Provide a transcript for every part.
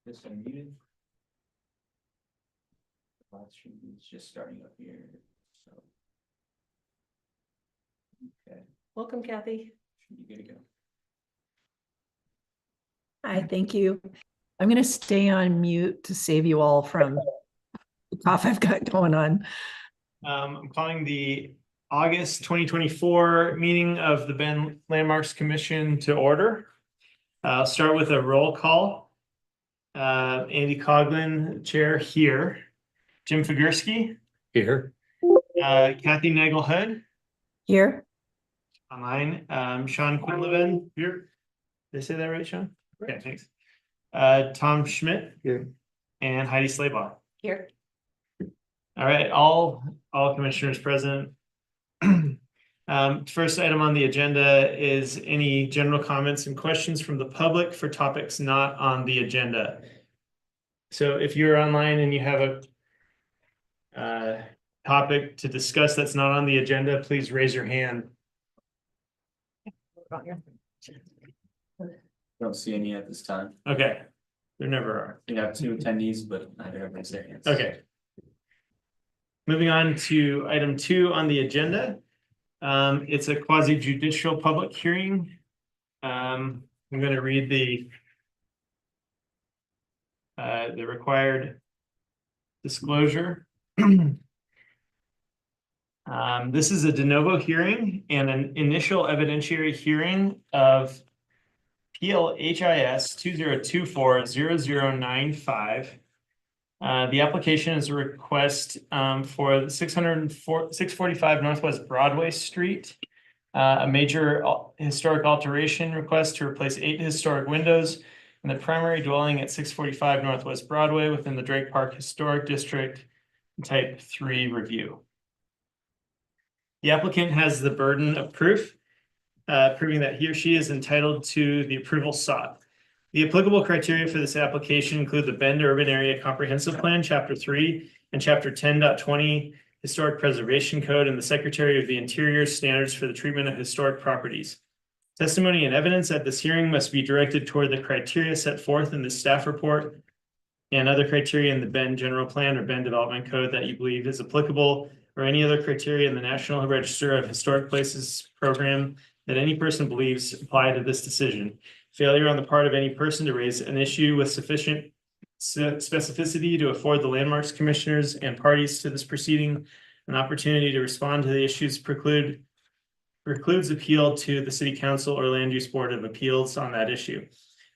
Just unmuted. Live stream is just starting up here. So. Okay, Welcome, Kathy. should be good to go. Hi, thank you. I'm going to stay on mute to save you all from the cough I've got going on. I'm calling the August 2024 meeting of the Bend Landmarks Commission to order. I'll start with a roll call. Andy Coughlin, chair, here. Jim Figursky. Here. Kathy Nagelhood. Here. Online. Sean Quinlivan, here. Did I say that right, Sean? Okay, thanks. Tom Schmidt. Here. And Heidi Slaybaugh. Here. All right, all commissioners present. First item on the agenda is any general comments and questions from the public for topics not on the agenda. So if you're online and you have a topic to discuss that's not on the agenda, please raise your hand. Don't see any at this time. Okay, there never are. We have 2 attendees, but neither have raised their hands. Okay. Moving on to item 2 on the agenda. It's a quasi-judicial public hearing. I'm going to read the required disclosure. This is a de novo hearing and an initial evidentiary hearing of PLHIS 2024-0095. The application is a request for the 645 Northwest Broadway Street, a major historic alteration request to replace 8 historic windows in the primary dwelling at 645 Northwest Broadway within the Drake Park Historic District, type 3 review. The applicant has the burden of proof, proving that he or she is entitled to the approval sought. The applicable criteria for this application include the Bend Urban Area Comprehensive Plan, Chapter 3, and Chapter 10.20 Historic Preservation Code, and the Secretary of the Interior Standards for the Treatment of Historic Properties. Testimony and evidence at this hearing must be directed toward the criteria set forth in the staff report and other criteria in the Bend General Plan or Bend Development Code that you believe is applicable, or any other criteria in the National Register of Historic Places program that any person believes apply to this decision. Failure on the part of any person to raise an issue with sufficient specificity to afford the landmarks commissioners and parties to this proceeding an opportunity to respond to the issues precludes appeal to the City Council or Land Use Board of Appeals on that issue.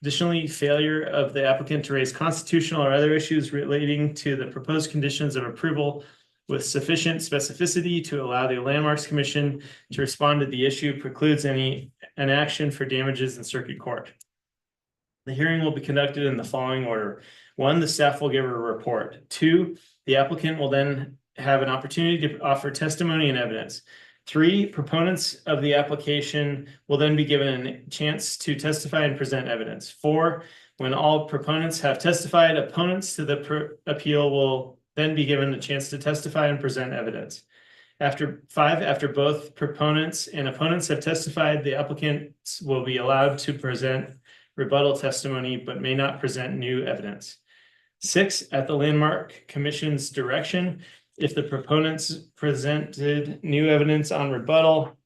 Additionally, failure of the applicant to raise constitutional or other issues relating to the proposed conditions of approval with sufficient specificity to allow the Landmarks Commission to respond to the issue precludes an action for damages in circuit court. The hearing will be conducted in the following order. 1, the staff will give a report. 2, the applicant will then have an opportunity to offer testimony and evidence. 3, proponents of the application will then be given a chance to testify and present evidence. 4, when all proponents have testified, opponents to the appeal will then be given a chance to testify and present evidence. After both proponents and opponents have testified, the applicants will be allowed to present rebuttal testimony, but may not present new evidence. 6, at the Landmark Commission's direction, if the proponents presented new evidence on rebuttal,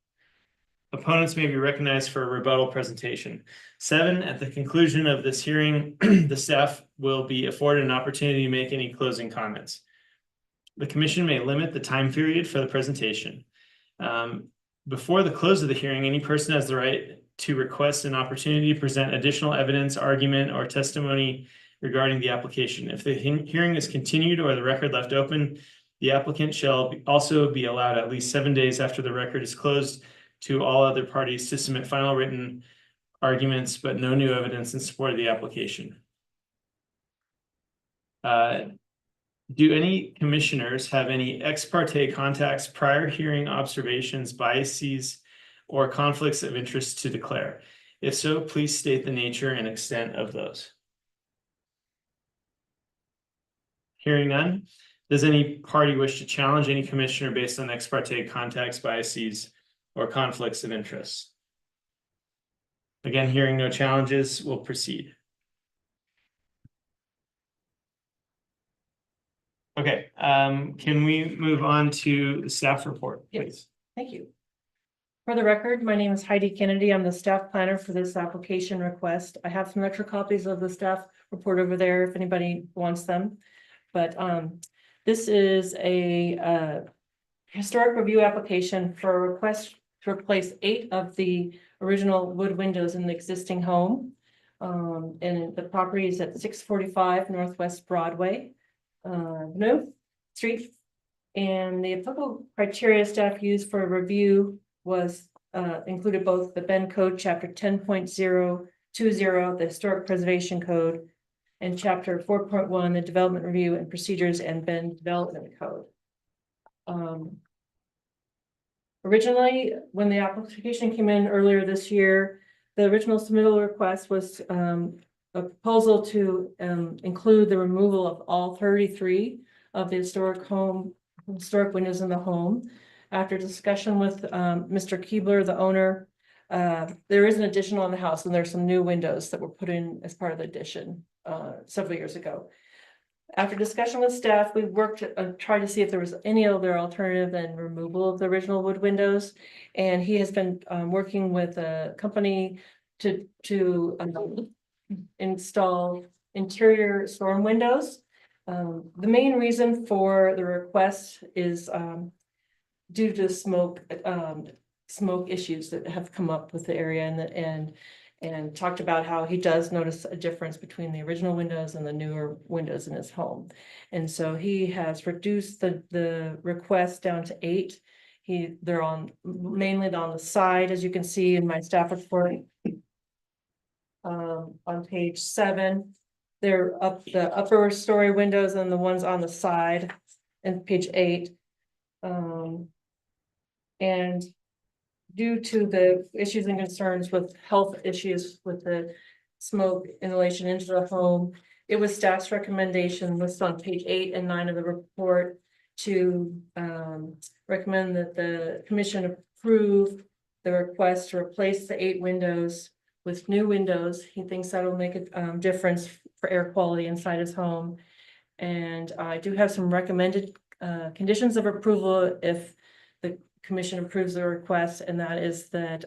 opponents may be recognized for a rebuttal presentation. 7, at the conclusion of this hearing, the staff will be afforded an opportunity to make any closing comments. The commission may limit the time period for the presentation. Before the close of the hearing, any person has the right to request an opportunity to present additional evidence, argument, or testimony regarding the application. If the hearing is continued or the record left open, the applicant shall also be allowed at least 7 days after the record is closed to all other parties to submit final written arguments, but no new evidence in support of the application. Do any commissioners have any ex parte contacts, prior hearing observations, biases, or conflicts of interest to declare? If so, please state the nature and extent of those. Hearing none, does any party wish to challenge any commissioner based on ex parte contacts, biases, or conflicts of interest? Again, hearing no challenges, we'll proceed. Okay, can we move on to the staff report, Yes. please? Thank you. For the record, my name is Heidi Kennedy. I'm the staff planner for this application request. I have some extra copies of the staff report over there if anybody wants them. But this is a historic review application for a request to replace 8 of the original wood windows in the existing home. And the property is at 645 Northwest Broadway, no street. And the applicable criteria staff used for review was included both the Bend Code, Chapter 10.020, the Historic Preservation Code, and Chapter 4.1, the Development Review and Procedures and Bend Development Code. Originally, when the application came in earlier this year, the original submittal request was a proposal to include the removal of all 33 of the historic windows in the home. After discussion with Mr. Keebler, the owner, there is an addition on the house, and there's some new windows that were put in as part of the addition several years ago. After discussion with staff, we worked tried to see if there was any other alternative than removal of the original wood windows. And he has been working with a company to install interior storm windows. The main reason for the request is due to smoke issues that have come up with the area, and talked about how he does notice a difference between the original windows and the newer windows in his home. And so he has reduced the request down to 8. They're mainly on the side, as you can see in my staff report. On page 7, they're up the upper story windows and the ones on the side, and page 8. And due to the issues and concerns with health issues with the smoke inhalation into the home, it was staff's recommendation listed on page 8 and 9 of the report to recommend that the commission approve the request to replace the 8 windows with new windows. He thinks that will make a difference for air quality inside his home. And I do have some recommended conditions of approval if the commission approves the request, and that is that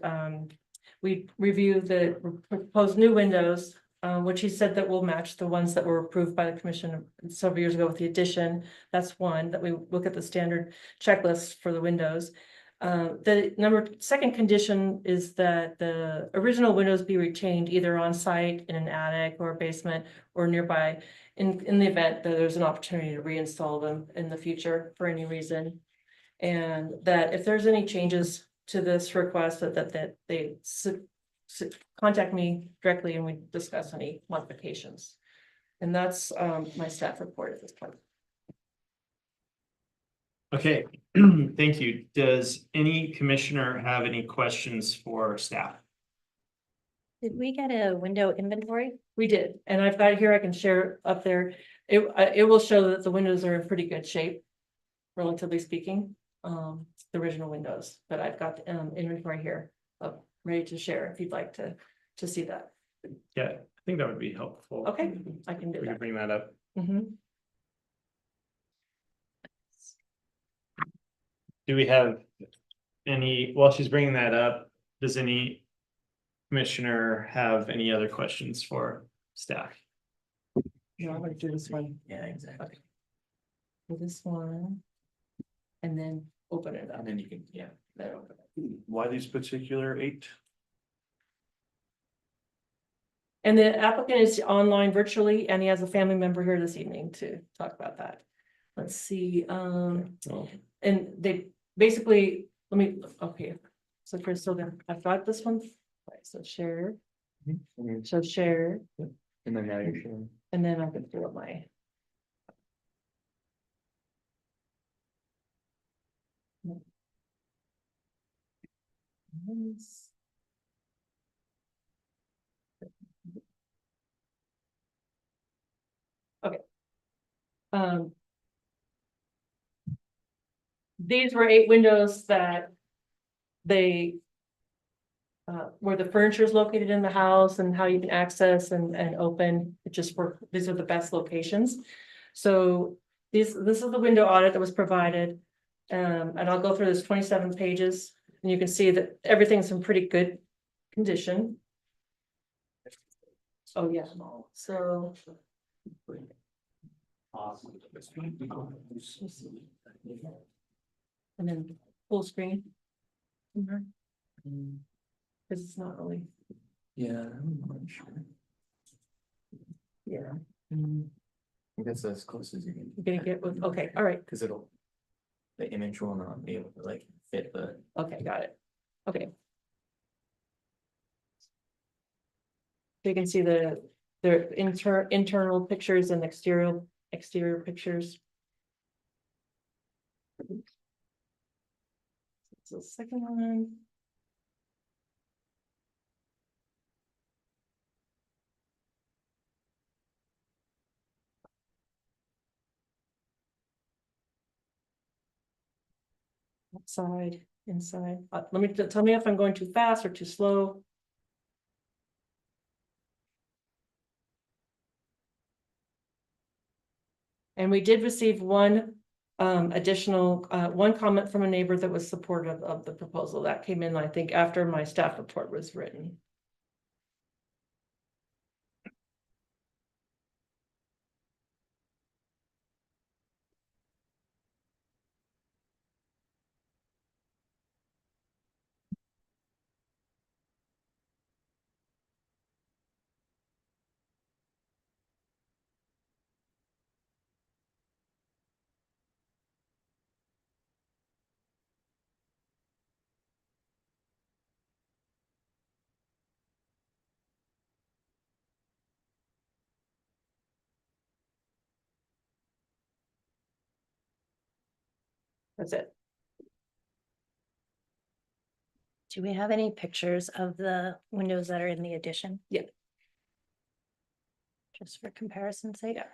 we review the proposed new windows, which he said that will match the ones that were approved by the commission several years ago with the addition. That's one, that we look at the standard checklist for the windows. The second condition is that the original windows be retained either on site in an attic or basement or nearby in the event that there's an opportunity to reinstall them in the future for any reason. And that if there's any changes to this request, that they contact me directly and we discuss any modifications. And that's my staff report at this point. Okay, thank you. Does any commissioner have any questions for staff? Did we get a window inventory? We did, and I've got it here, I can share it up there. It will show that the windows are in pretty good shape, relatively speaking. The original windows, but I've got inventory here ready to share if you'd like to see that. Yeah, I think that would be helpful. Okay, I can do We can that. bring that up. Do we have any, while she's bringing that up, does any commissioner have any other questions for staff? No, I'm gonna do this one. Yeah, exactly. Okay. Do this one. And then open it up. And then you can, yeah. There, open it. Why these particular 8? And the applicant is online virtually, and he has a family member here this evening to talk about that. Let's see, and they basically, okay. So Crystal, then I've got this one. Right, so share. So share, And then now you're sharing. and then I'm gonna do it my. Okay. These were 8 windows that they where the furniture is located in the house and how you can access and open. It just these are the best locations. So this is the window audit that was provided. And I'll go through this 27 pages, and you can see that everything's in pretty good condition. Oh, yeah, so. And then full screen. Because it's not really, Yeah, I'm not sure. yeah, I think that's as close as you can. you're gonna get with, okay, all right, Cause it'll, the image will not be able to like fit the. okay, got it, okay. So you can see the internal pictures and exterior pictures. So second one. Outside, inside, let me, tell me if I'm going too fast or too slow. And we did receive one additional, one comment from a neighbor that was supportive of the proposal that came in, I think, after my staff report was written. That's it. Do we have any pictures of the windows that are in the addition? Yeah. Just for comparison's sake? Yeah.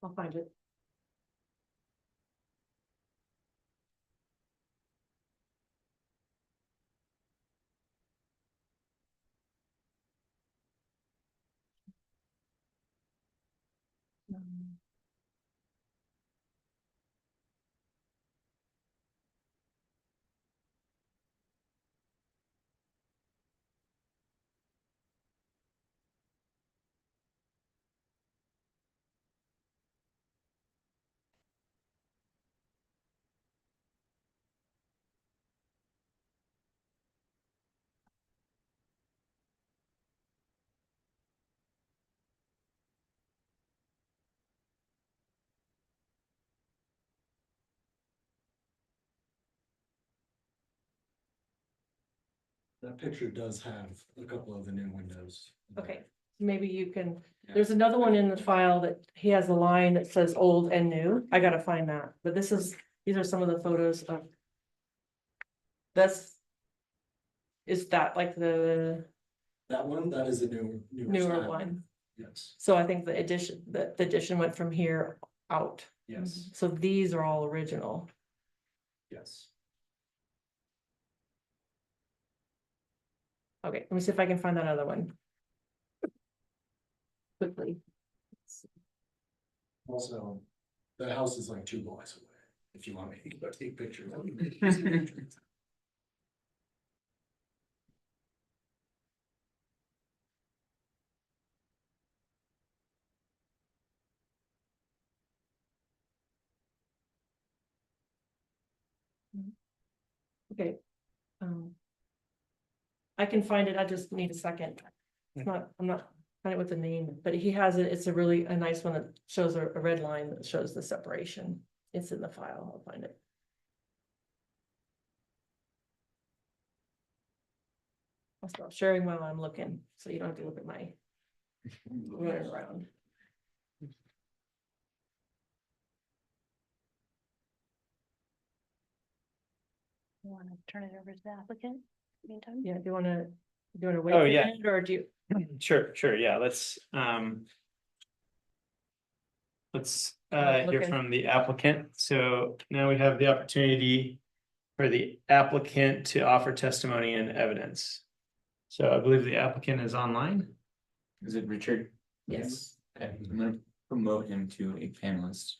I'll find it. That picture does have a couple of the new windows. Okay, maybe you can, there's another one in the file that he has a line that says old and new. I gotta find that, but these are some of the photos of. That's. Is that like the That one, that is a newer style. one? Yes, So I think the addition went from here out. yes, So these are all original. yes. Okay, let me see if I can find that other one. Quickly. Also, the house is like 2 blocks away, if you want me to go take pictures. Okay. I can find it, I just need a second. I'm not finding it with the name, but he has it, it's a nice one that shows a red line that shows the separation. It's in the file, I'll find it. I'll stop sharing while I'm looking, so you don't have to look at my running around. Want to turn it over to the applicant meantime? Yeah, do you wanna wait Oh, for yeah. it, or do you? Sure, yeah, let's hear Okay. from the applicant. So now we have the opportunity for the applicant to offer testimony and evidence. So I believe the applicant is online. Is it Richard? Yes. Okay, I'm gonna promote him to a panelist.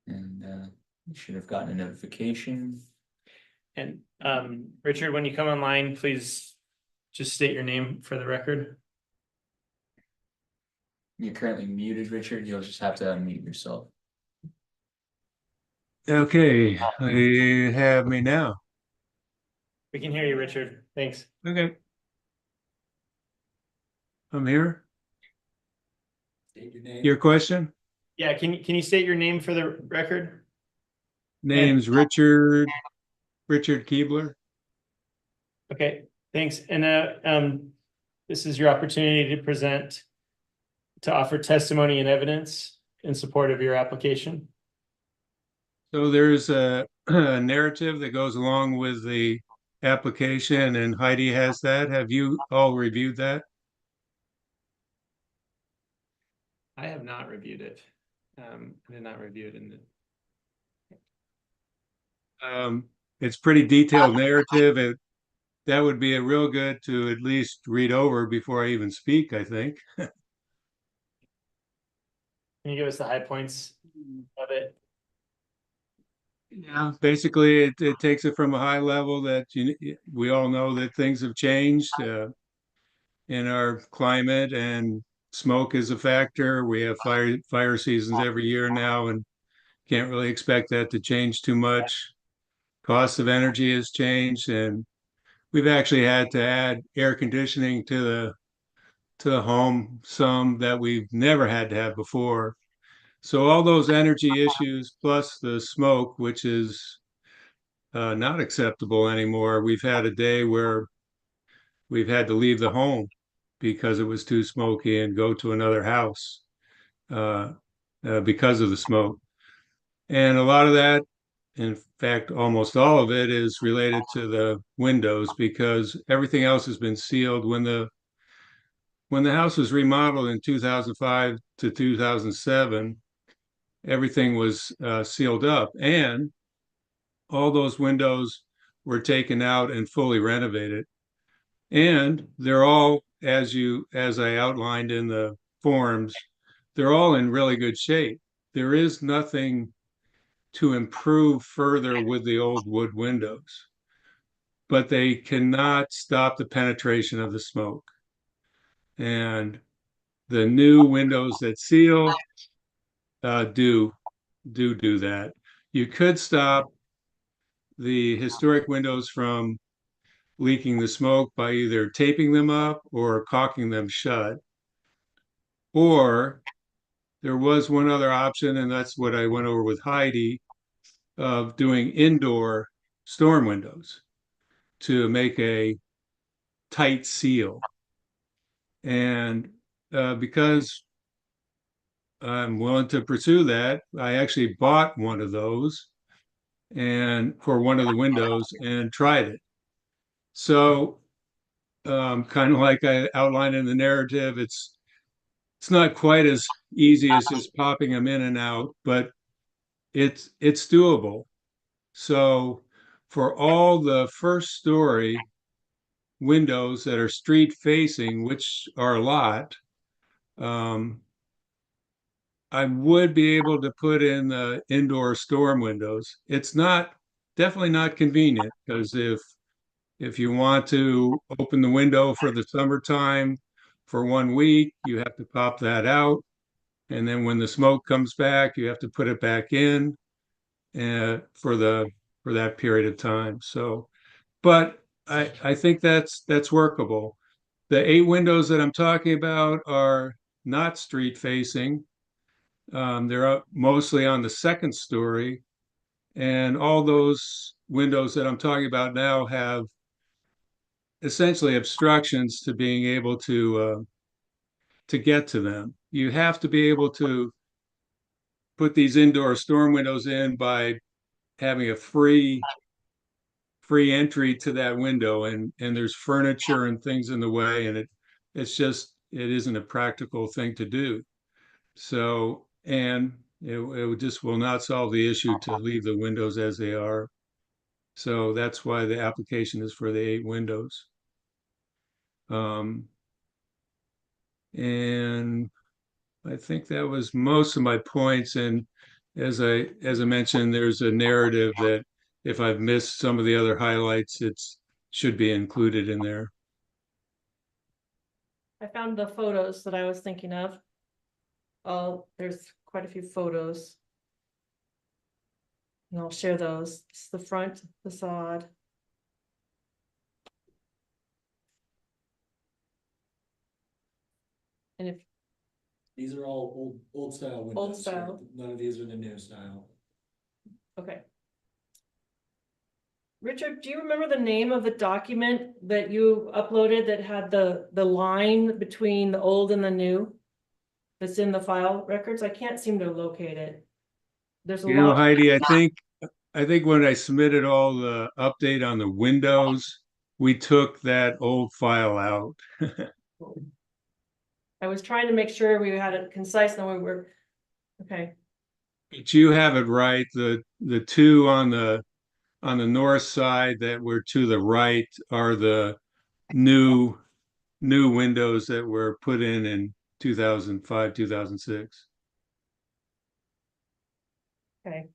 And you should have gotten a notification. And Richard, when you come online, please just state your name for the record. You're currently muted, Richard. You'll just have to unmute yourself. Okay, you have me now. We can hear you, Richard. Thanks. Okay. I'm here. State your name. Your question? Yeah, can you state your name for the record? Name's Richard Keebler. Okay, thanks. And this is your opportunity to present, to offer testimony and evidence in support of your application. So there's a narrative that goes along with the application, and Heidi has that. Have you all reviewed that? I have not reviewed it. I did not review it in the. It's pretty detailed narrative. That would be a real good to at least read over before I even speak, I think. Can you give us the high points of it? Yeah, basically it takes it from a high level that we all know that things have changed in our climate, and smoke is a factor. We have fire seasons every year now, and can't really expect that to change too much. Cost of energy has changed, and we've actually had to add air conditioning to the home, some that we've never had to have before. So all those energy issues plus the smoke, which is not acceptable anymore. We've had a day where we've had to leave the home because it was too smoky and go to another house because of the smoke. And a lot of that, in fact, almost all of it is related to the windows, because everything else has been sealed. When the house was remodeled in 2005 to 2007, everything was sealed up, and all those windows were taken out and fully renovated. And they're all, as I outlined in the forms, they're all in really good shape. There is nothing to improve further with the old wood windows, but they cannot stop the penetration of the smoke. And the new windows that seal do that. You could stop the historic windows from leaking the smoke by either taping them up or caulking them shut. Or there was one other option, and that's what I went over with Heidi, of doing indoor storm windows to make a tight seal. And because I'm willing to pursue that, I actually bought one of those and for one of the windows and tried it. So kind of like I outlined in the narrative, it's not quite as easy as just popping them in and out, but it's doable. So for all the first story windows that are street facing, which are a lot, I would be able to put in the indoor storm windows. It's definitely not convenient, because if you want to open the window for the summertime for 1 week, you have to pop that out. And then when the smoke comes back, you have to put it back in for that period of time. So, but I think that's workable. The 8 windows that I'm talking about are not street facing. They're mostly on the second story. And all those windows that I'm talking about now have essentially obstructions to being able to get to them. You have to be able to put these indoor storm windows in by having a free free entry to that window, and there's furniture and things in the way, and it isn't a practical thing to do. So, and it just will not solve the issue to leave the windows as they are. So that's why the application is for the 8 windows. And I think that was most of my points. And as I mentioned, there's a narrative that if I've missed some of the other highlights, should be included in there. I found the photos that I was thinking of. Oh, there's quite a few photos. And I'll share those. It's the front facade. And if, These are all old style windows. Old style. None of these are the new style. okay. Richard, do you remember the name of the document that you uploaded that had the line between the old and the new? That's in the file records? I can't seem to locate it. There's a You know, lot. Heidi, I think when I submitted all the update on the windows, we took that old file out. I was trying to make sure we had it concise and we were, okay, But you have it right. The two on the north side that were to the right are the new windows that were put in 2005, 2006. okay.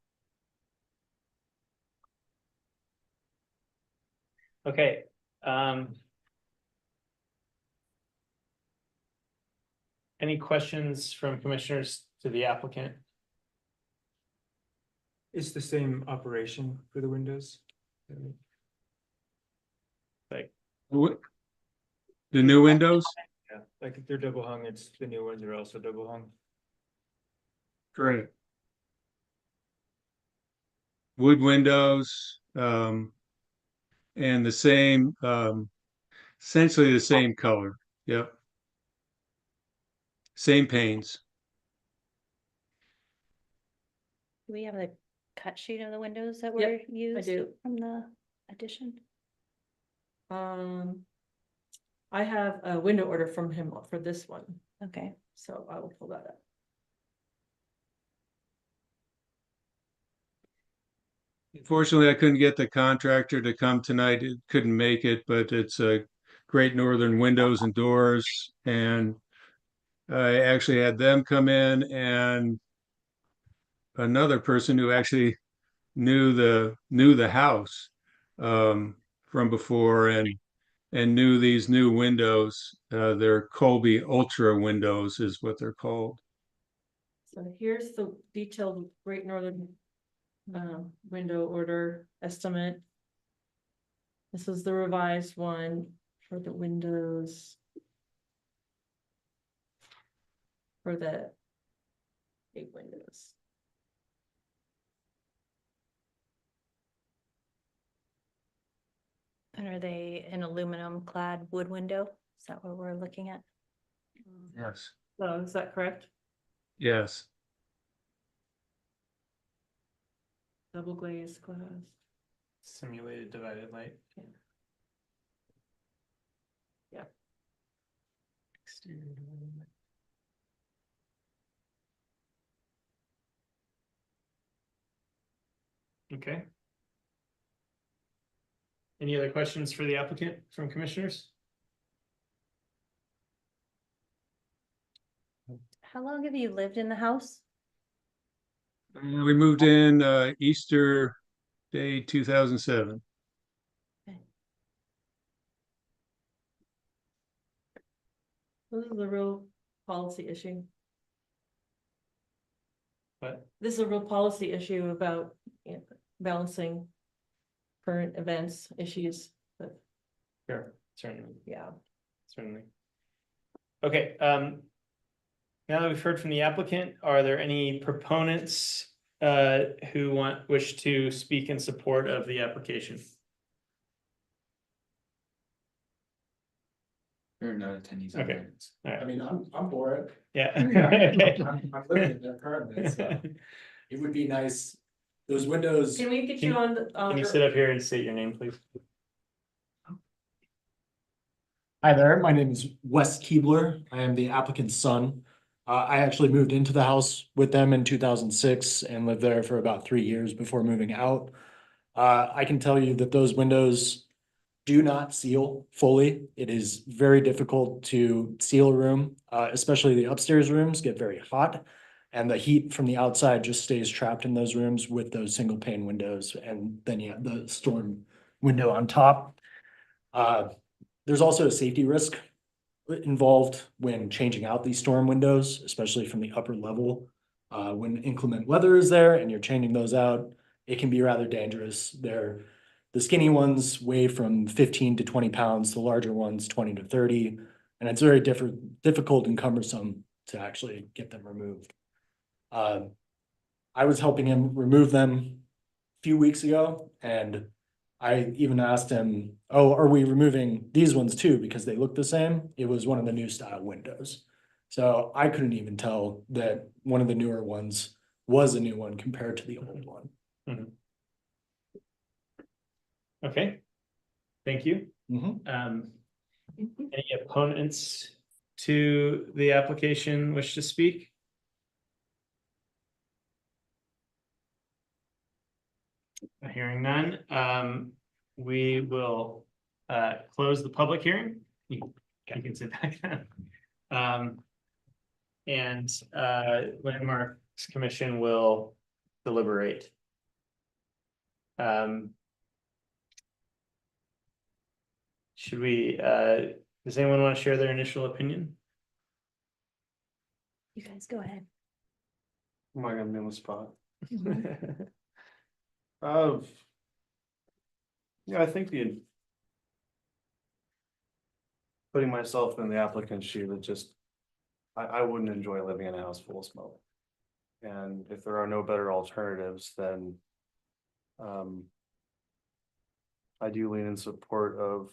Okay, any questions from commissioners to the applicant? It's the same operation for the windows. Like, What? The new windows? Yeah, like if they're double hung, it's the new ones are also double hung. Correct. Wood windows, and the same, essentially the same color. Yep. Same panes. Do we have the cut sheet of the windows that Yep, were used do. from the addition? I have a window order from him for this one, Okay, so I will pull that up. Unfortunately, I couldn't get the contractor to come tonight. It couldn't make it, but it's a Great Northern Windows and Doors, and I actually had them come in, and another person who actually knew the house from before, and knew these new windows. They're Colby Ultra windows is what they're called. So here's the detailed Great Northern window order estimate. This is the revised one for the windows. For the 8 windows. and are they an aluminum clad wood window? Is that what we're looking at? Yes. So is that correct? Yes. Double glazed glass. simulated divided light. Yeah. Exterior divided light. Okay. Any other questions for the applicant from commissioners? How long have you lived in the house? We moved in Easter Day 2007. This is a real policy issue. But This is a real policy issue about, you know, balancing current events, issues, but sure, certainly, yeah. certainly. Okay, now that we've heard from the applicant, are there any proponents who wish to speak in support of the application? There are no attendees. Okay. online. All right. I mean, I'm for it. Yeah. I'm living in there currently, so it would be nice Those windows, Can we get you on the? Can you sit up here and state your name, please? hi there, my name is Wes Keebler. I am the applicant's son. I actually moved into the house with them in 2006 and lived there for about 3 years before moving out. I can tell you that those windows do not seal fully. It is very difficult to seal a room, especially the upstairs rooms get very hot. And the heat from the outside just stays trapped in those rooms with those single pane windows. And then you have the storm window on top. There's also a safety risk involved when changing out these storm windows, especially from the upper level. When inclement weather is there and you're changing those out, it can be rather dangerous. The skinny ones weigh from 15 to 20 pounds, the larger ones 20 to 30, and it's very difficult and cumbersome to actually get them removed. I was helping him remove them a few weeks ago, and I even asked him, oh, are we removing these ones too? Because they look the same. It was one of the new style windows. So I couldn't even tell that one of the newer ones was a new one compared to the old one. Okay, thank you. Mhm. Any opponents to the application wish to speak? Hearing none, we will close the public hearing. You can sit back down. And Landmarks Commission will deliberate. Should we, does anyone want to share their initial opinion? You guys go ahead. Am I gonna be on the spot? Yeah, I think putting myself in the applicant's shoe, that just, I wouldn't enjoy living in a house full of smoke. And if there are no better alternatives, then I do lean in support of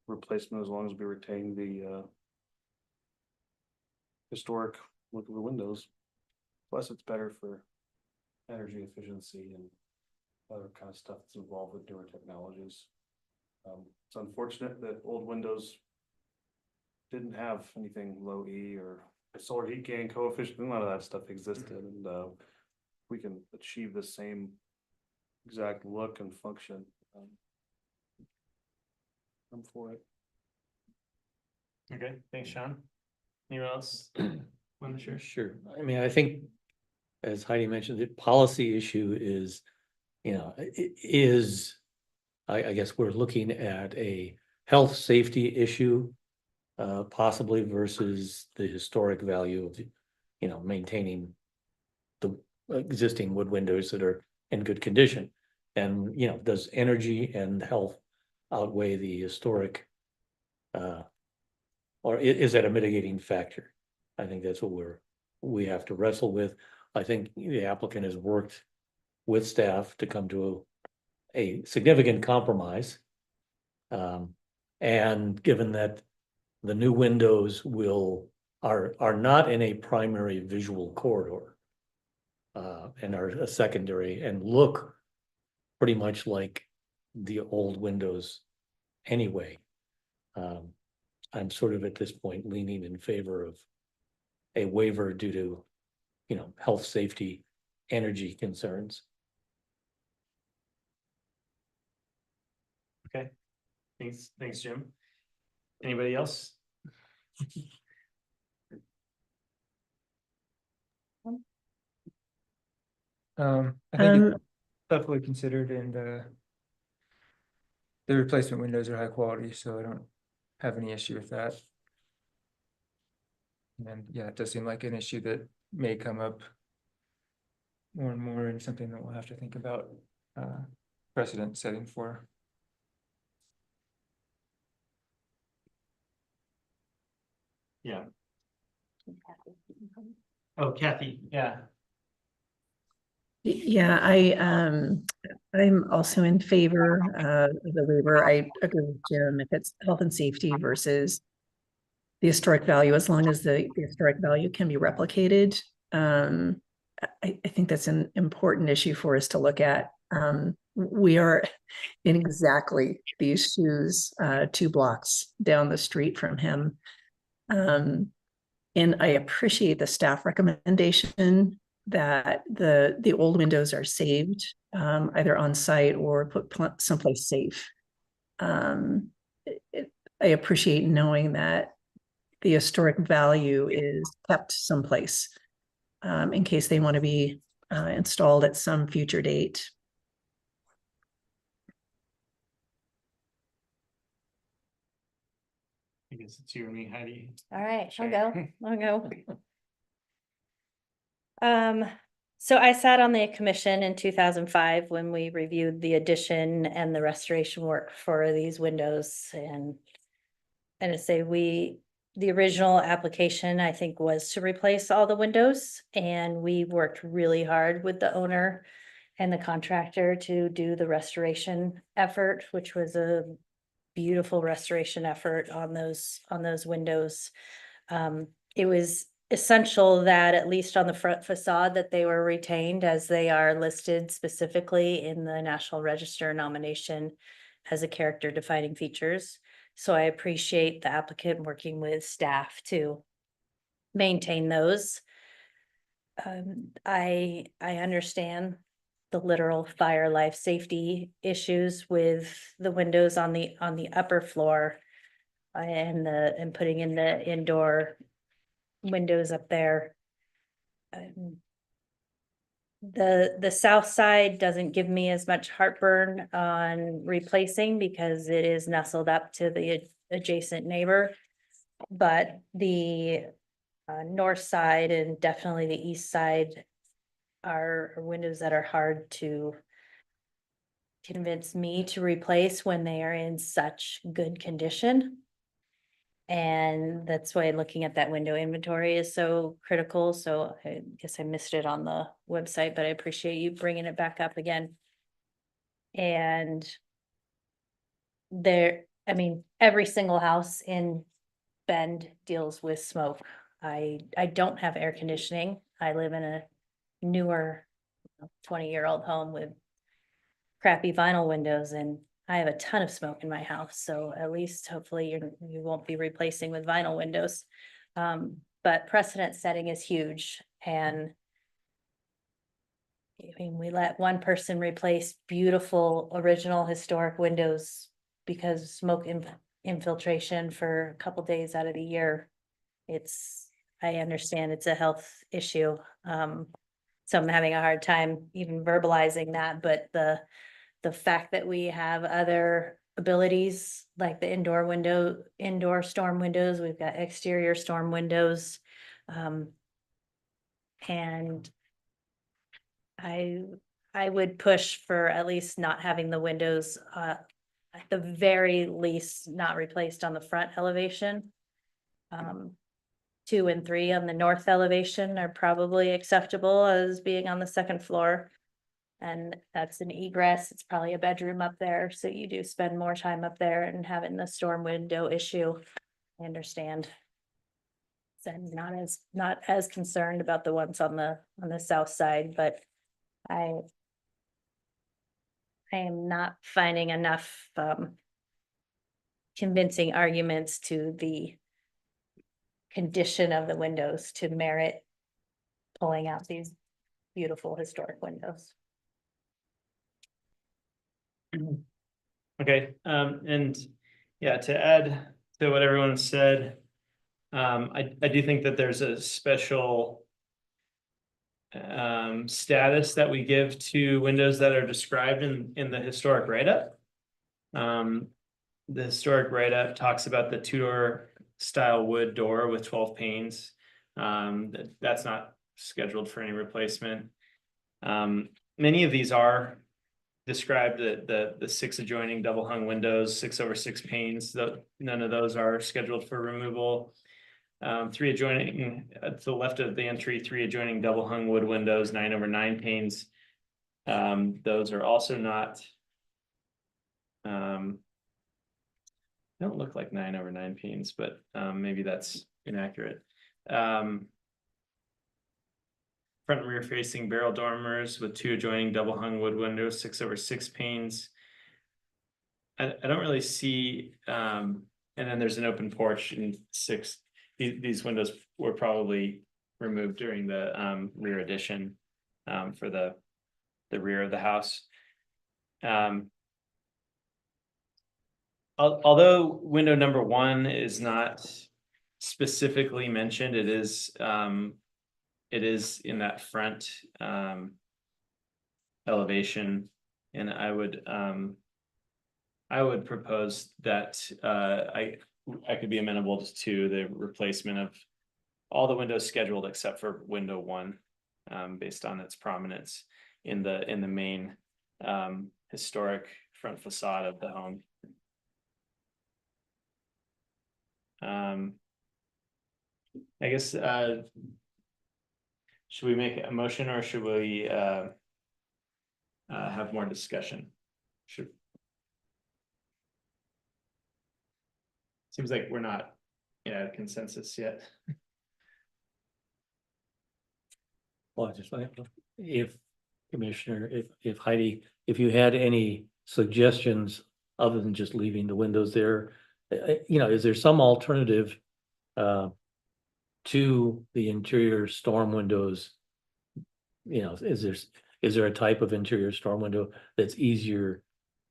replacement as long as we retain the historic look of the windows. Plus, it's better for energy efficiency and other kind of stuff that's involved with newer technologies. It's unfortunate that old windows didn't have anything low E or a solar heat gain coefficient. None of that stuff existed, and we can achieve the same exact look and function. I'm for it. Okay, thanks, Sean. Anyone else want to share? Sure. I mean, I think, as Heidi mentioned, the policy issue is, I guess we're looking at a health safety issue, possibly versus the historic value of, maintaining the existing wood windows that are in good condition. And, does energy and health outweigh the historic, or is that a mitigating factor? I think that's what we have to wrestle with. I think the applicant has worked with staff to come to a significant compromise. And given that the new windows are not in a primary visual corridor, and are a secondary and look pretty much like the old windows anyway. I'm sort of at this point leaning in favor of a waiver due to, health, safety, energy concerns. Okay, thanks, Jim. Anybody else? I think it's definitely considered, and the replacement windows are high quality, so I don't have any issue with that. And yeah, it does seem like an issue that may come up more and more, and something that we'll have to think about precedent setting for. Yeah. Oh, Kathy, yeah. Yeah, I'm also in favor of the waiver. I agree with Jim if it's health and safety versus the historic value, as long as the historic value can be replicated. I think that's an important issue for us to look at. We are in exactly these shoes, 2 blocks down the street from him. And I appreciate the staff recommendation that the old windows are saved, either on site or put someplace safe. I appreciate knowing that the historic value is kept someplace, in case they want to be installed at some future date. I guess it's you and me, Heidi. All right, Sure. I'll go. So I sat on the commission in 2005 when we reviewed the addition and the restoration work for these windows, and to say the original application, I think, was to replace all the windows, and we worked really hard with the owner and the contractor to do the restoration effort, which was a beautiful restoration effort on those windows. It was essential that, at least on the front facade, that they were retained as they are listed specifically in the National Register nomination as a character defining features. So I appreciate the applicant working with staff to maintain those. I understand the literal fire life safety issues with the windows on the upper floor, and putting in the indoor windows up there. The south side doesn't give me as much heartburn on replacing because it is nestled up to the adjacent neighbor. But the north side and definitely the east side are windows that are hard to convince me to replace when they are in such good condition. And that's why looking at that window inventory is so critical. So I guess I missed it on the website, but I appreciate you bringing it back up again. And I mean, every single house in Bend deals with smoke. I don't have air conditioning. I live in a newer 20-year-old home with crappy vinyl windows, and I have a ton of smoke in my house, so at least hopefully you won't be replacing with vinyl windows. But precedent setting is huge, and I mean, we let one person replace beautiful original historic windows because of smoke infiltration for a couple days out of the year. I understand it's a health issue. So I'm having a hard time even verbalizing that, but the fact that we have other abilities like the indoor storm windows, we've got exterior storm windows. And I would push for at least not having the windows, at the very least, not replaced on the front elevation. 2 and 3 on the north elevation are probably acceptable as being on the second floor. And that's an egress. It's probably a bedroom up there. So you do spend more time up there, and having the storm window issue, I understand. So I'm not as concerned about the ones on the south side, but I am not finding enough convincing arguments to the condition of the windows to merit pulling out these beautiful historic windows. Okay, and yeah, to add to what everyone said, I do think that there's a special status that we give to windows that are described in the historic write-up. The historic write-up talks about the Tudor style wood door with 12 panes. That's not scheduled for any replacement. Many of these are described, the 6 adjoining double hung windows, 6/6 panes, none of those are scheduled for removal. 3 adjoining, to the left of the entry, 3 adjoining double hung wood windows, 9/9 panes. Those are also not, don't look like 9/9 panes, but maybe that's inaccurate. front and rear facing barrel dormers with 2 adjoining double hung wood windows, 6/6 panes. I don't really see, and then there's an open porch and 6, these windows were probably removed during the rear addition for the rear of the house. Although window number 1 is not specifically mentioned, it is in that front elevation, and I would propose that I could be amenable to the replacement of all the windows scheduled except for window 1, based on its prominence in the main historic front facade of the home. I guess should we make a motion or should we have more discussion? Seems like we're not in a consensus yet. Well, just if Commissioner, if Heidi, if you had any suggestions other than just leaving the windows there, is there some alternative to the interior storm windows? Is there a type of interior storm window that's easier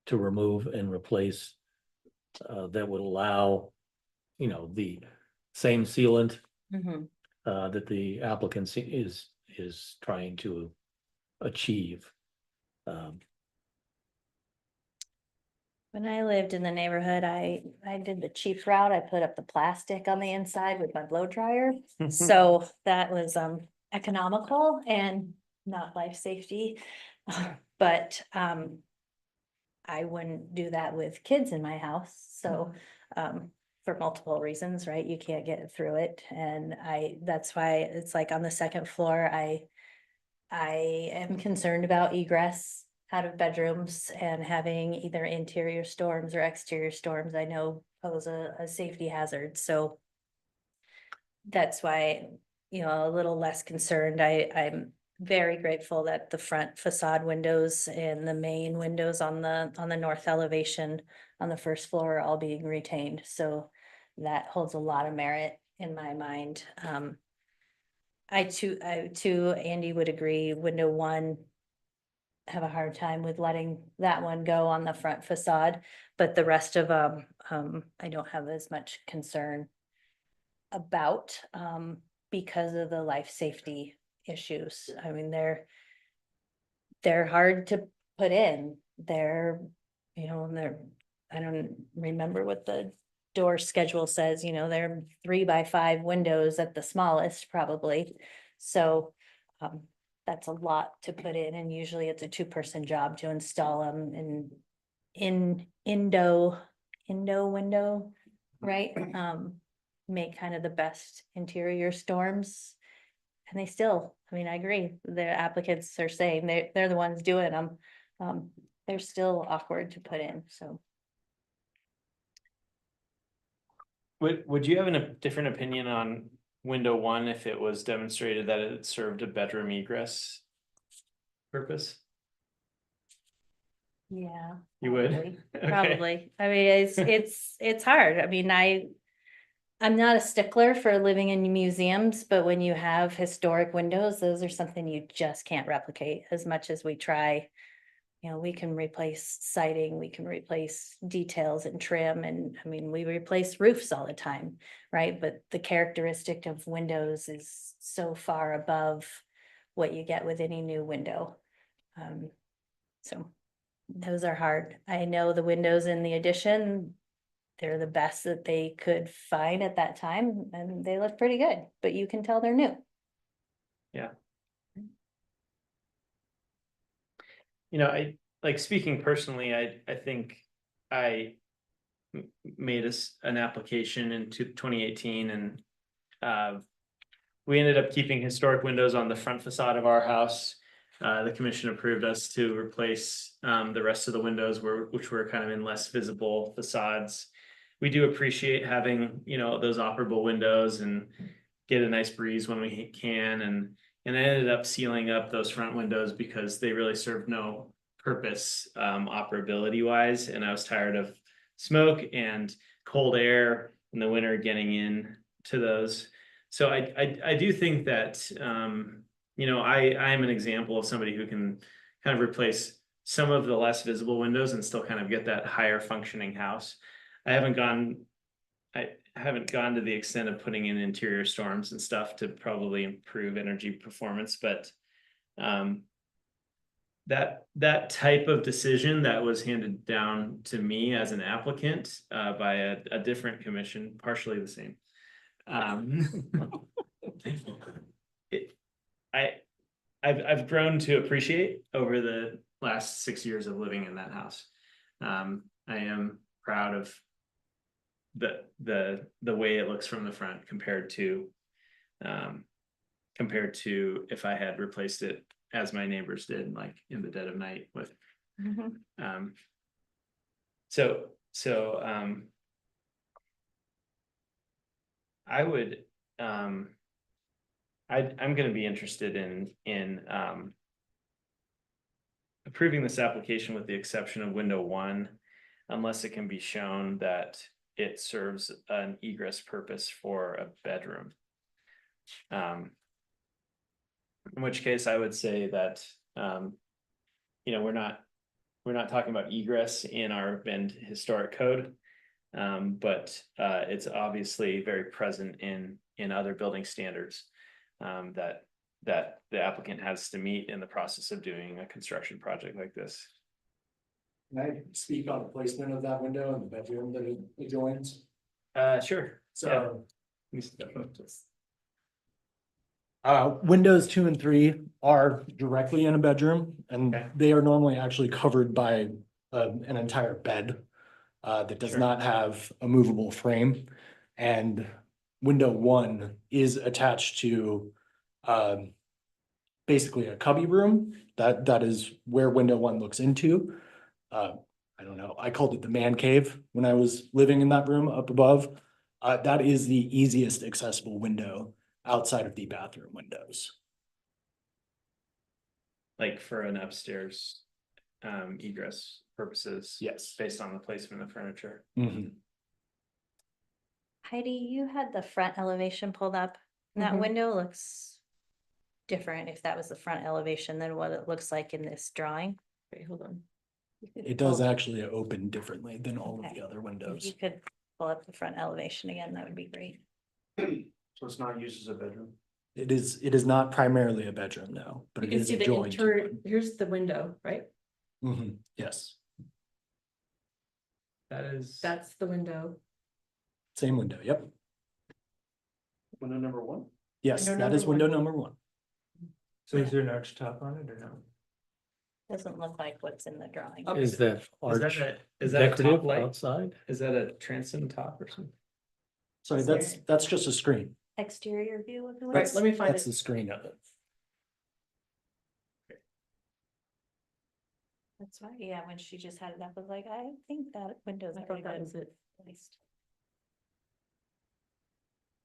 to remove and replace that would allow, the same sealant that the applicant is trying to achieve? When I lived in the neighborhood, I did the cheap route. I put up the plastic on the inside with my blow dryer. So that was economical and not life safety. But I wouldn't do that with kids in my house. So for multiple reasons, right? You can't get through it. And that's why it's like on the second floor, I am concerned about egress out of bedrooms, and having either interior storms or exterior storms, I know pose a safety hazard. So that's why, a little less concerned. I'm very grateful that the front facade windows and the main windows on the north elevation on the first floor are all being retained. So that holds a lot of merit in my mind. I too, Andy, would agree, window 1, have a hard time with letting that one go on the front facade, but the rest of them, I don't have as much concern about, because of the life safety issues. I mean, they're hard to put in. I don't remember what the door schedule says, they're 3x5 windows at the smallest probably. So, that's a lot to put in, and usually it's a 2-person job to install them in Indo window, right? Make kind of the best interior storms. And they still, I agree, the applicants are saying they're the ones doing them. They're still awkward to put in, so. Would you have a different opinion on window 1 if it was demonstrated that it served a bedroom egress purpose? Yeah. You would? Probably. Okay. Probably. It's hard. I'm not a stickler for living in museums, but when you have historic windows, those are something you just can't replicate as much as we try. We can replace siding, we can replace details and trim, and we replace roofs all the time, right? But the characteristic of windows is so far above what you get with any new window. So those are hard. I know the windows in the addition, they're the best that they could find at that time, and they look pretty good, but you can tell they're new. Yeah. Speaking personally, I think I made an application in 2018, and we ended up keeping historic windows on the front facade of our house. The commission approved us to replace the rest of the windows which were kind of in less visible facades. We do appreciate having, those operable windows and get a nice breeze when we can, and And I ended up sealing up those front windows because they really served no purpose, operability wise, and I was tired of smoke and cold air in the winter getting in to those. So I do think that, you know, I'm an example of somebody who can kind of replace some of the less visible windows and still kind of get that higher functioning house. I haven't gone to the extent of putting in interior storms and stuff to probably improve energy performance, but that type of decision that was handed down to me as an applicant by a different commission, partially the same. I've grown to appreciate over the last 6 years of living in that house. I am proud of the way it looks from the front compared to if I had replaced it as my neighbors did, like in the dead of night with I would I'm going to be interested in approving this application with the exception of window 1, unless it can be shown that it serves an egress purpose for a bedroom. In which case I would say that you know, we're not talking about egress in our Bend historic code, but it's obviously very present in other building standards that the applicant has to meet in the process of doing a construction project like this. Can I speak on the placement of that window in the bedroom that it adjoins? Sure. So, Yeah. windows 2 and 3 are directly in a bedroom, and Okay. they are normally actually covered by an entire bed that does Sure. not have a movable frame. And window 1 is attached to basically a cubby room. That is where window 1 looks into. I don't know, I called it the man cave when I was living in that room up above. That is the easiest accessible window outside of the bathroom windows. Like for an upstairs egress purposes. Yes. Based on the placement of furniture. Mhm. Heidi, you had the front elevation pulled up. And that Mhm. window looks different if that was the front elevation than what it looks like in this drawing. Wait, hold on. You could It does pull- actually open differently than all of Okay. the other If windows. you could pull up the front elevation again, that would be great. So it's not used as a bedroom? It is not primarily a bedroom now, but You it can is see the adjoined to interior, one. here's the window, right? Yes, That is. That's the window. same window, yep. Window number 1? Yes, Window that is number window one. number 1. So is there an arch top on it or no? Doesn't look like what's in the drawing. Up- Is that Is arch that a top decorative light? outside? Is that a transom top or something? Sorry, that's just a screen. Exterior view of the Right, window. let me find That's the it. screen of it. That's why, yeah, when she just had it up, I was like, I think that window's I thought pretty that good was it. placed.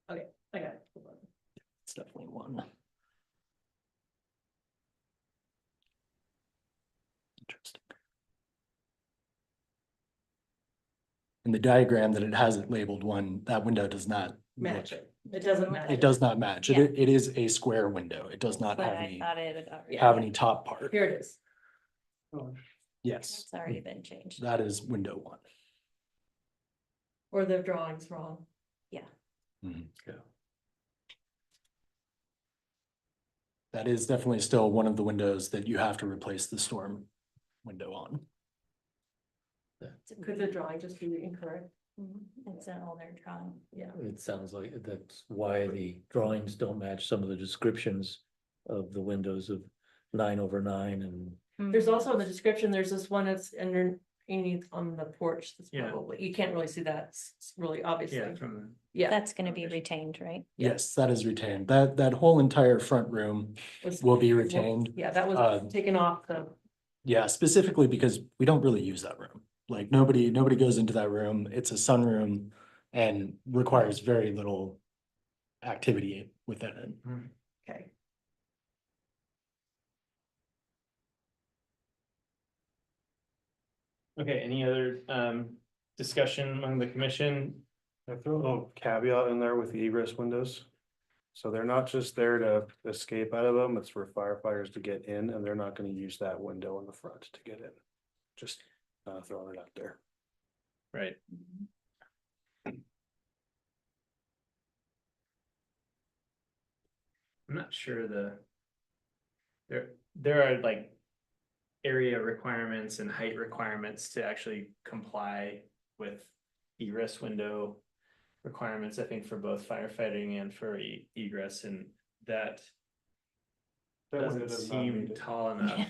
Okay, I got it. Hold on. It's definitely one. Interesting. In the diagram that it has it labeled 1, that window does not Match look- it. It doesn't match. It does not match. Yeah. It is a square window. It does not But have I any, thought it had already. have any top part. Here it is. Yes, It's already been changed. that is window 1. Or the drawing's wrong. Mhm. That is definitely still one of the windows that you have to replace the storm window on. Could the drawing just be incorrect? Mhm. It's an older drawing. Yeah. It sounds like that's why the drawings don't match some of the descriptions of the windows of 9/9 and. There's also in the description, there's this one that's underneath on the porch. That's Yeah. probably, you can't really see that. It's really obviously. Yeah, from Yeah. That's gonna be retained, right? Yes, that is retained. That whole entire front room Was- will be retained. Yeah, that Uh, was taken off the, Yeah, specifically because we don't really use that room. Like nobody goes into that room. It's a sunroom and requires very little activity within it. okay. Okay, any other discussion among the commission? I throw a little caveat in there with the egress windows. So they're not just there to escape out of them, it's for firefighters to get in, and they're not gonna use that window in the front to get in. Just throwing it out there. Right. I'm not sure there are like area requirements and height requirements to actually comply with egress window requirements, I think, for both firefighting and for egress, and that That window doesn't does not seem meet it. tall enough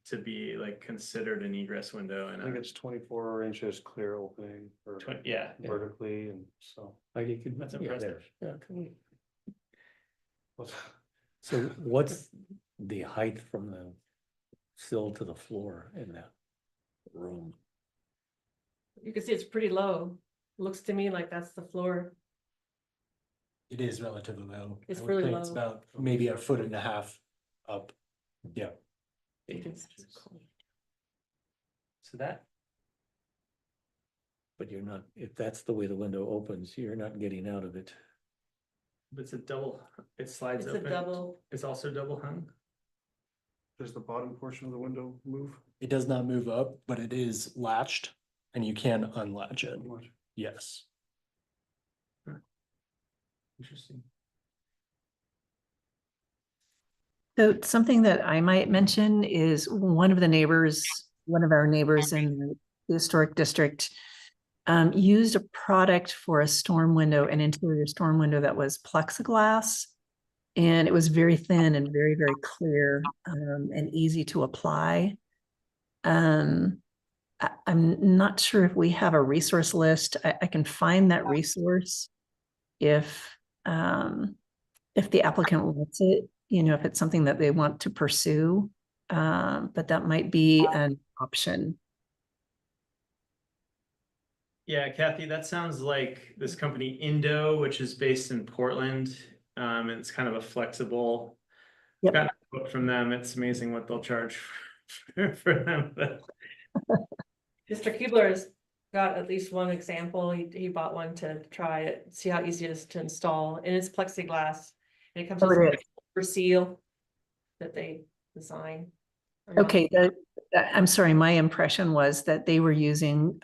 to be like considered an egress window I and think it's 24 inches clear opening or yeah, vertically, and so. Like you could. That's yeah, impressive. there, yeah. So what's the height from the sill to the floor in that room? You can see it's pretty low. Looks to me like that's the floor. It is relatively low. It's I would really think It's low. about maybe a foot and a half up. Yeah. So that, But you're not, if that's the way the window opens, you're not getting out of it. it's a double, it slides It's a open. double. It's also double hung. Does the bottom portion of the window move? It does not move up, but it is latched and you can unlatch it. Yes. Interesting. So something that I might mention is one of our neighbors in the historic district used a product for a storm window, an interior storm window that was plexiglass. And it was very thin and very, very clear and easy to apply. I'm not sure if we have a resource list. I can find that resource if the applicant wants it, if it's something that they want to pursue. But that might be an option. Yeah, Kathy, that sounds like this company Indo, which is based in Portland. And it's kind of a flexible. Yep. Got a quote from them. It's amazing what they'll charge for them. But Mr. Keebler's got at least one example. He bought one to try it, see how easy it is to install, and it's plexiglass. And it comes with a silver seal that they design. Okay, I'm sorry, my impression was that they were using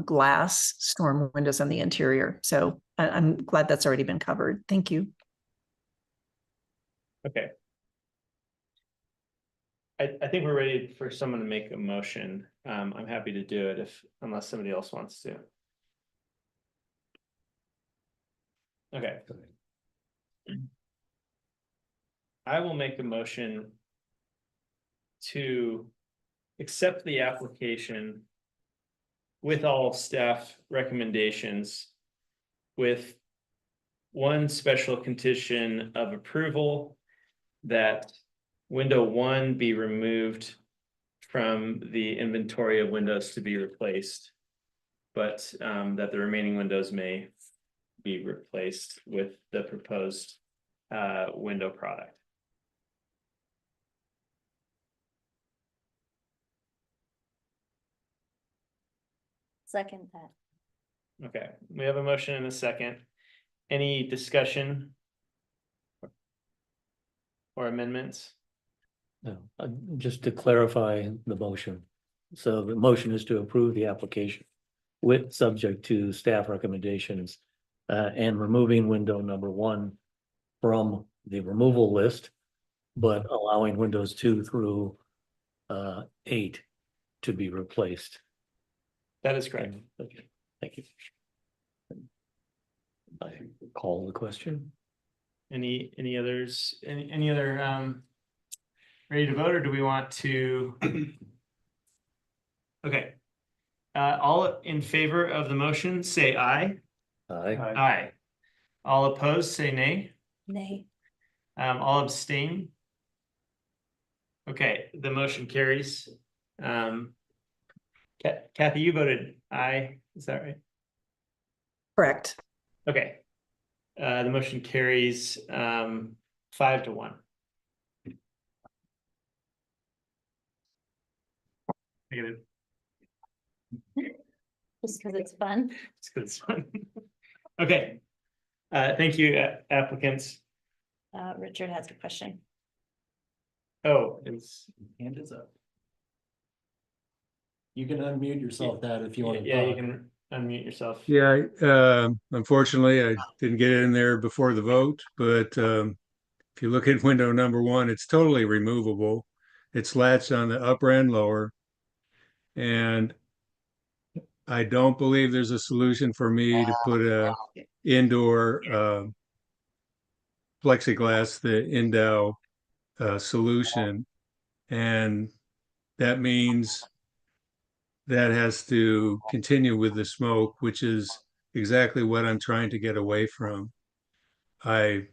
glass storm windows on the interior. So I'm glad that's already been covered. Thank you. okay. I think we're ready for someone to make a motion. I'm happy to do it unless somebody else wants to. Okay. I will make a motion to accept the application with all staff recommendations, with one special condition of approval that window 1 be removed from the inventory of windows to be replaced, but that the remaining windows may be replaced with the proposed window product. Second that. Okay, we have a motion and a second. Any discussion or amendments? No, just to clarify the motion. So the motion is to approve the application with subject to staff recommendations and removing window number 1 from the removal list, but allowing windows 2 through 8 to be replaced. That is correct. Okay, thank you. I call the question. Any others, any other ready to vote, or do we want to? Okay. All in favor of the motion, say aye. Aye. Aye. All opposed, say nay. Nay. All abstain. Okay, the motion carries. Kathy, you voted aye, is that right? Correct. Okay. The motion carries 5-1. Negative. Just because it's fun. It's good fun. Okay. Thank you, applicants. Richard has a question. Oh, it's, Hand is up. You can unmute yourself that if you want to yeah, you talk. can unmute yourself. Yeah, unfortunately, I didn't get in there before the vote, but if you look at window number 1, it's totally removable. It's latched on the upper and lower. And I don't believe there's a solution for me to put a indoor plexiglass, the Indow solution. And that means that has to continue with the smoke, which is exactly what I'm trying to get away from. When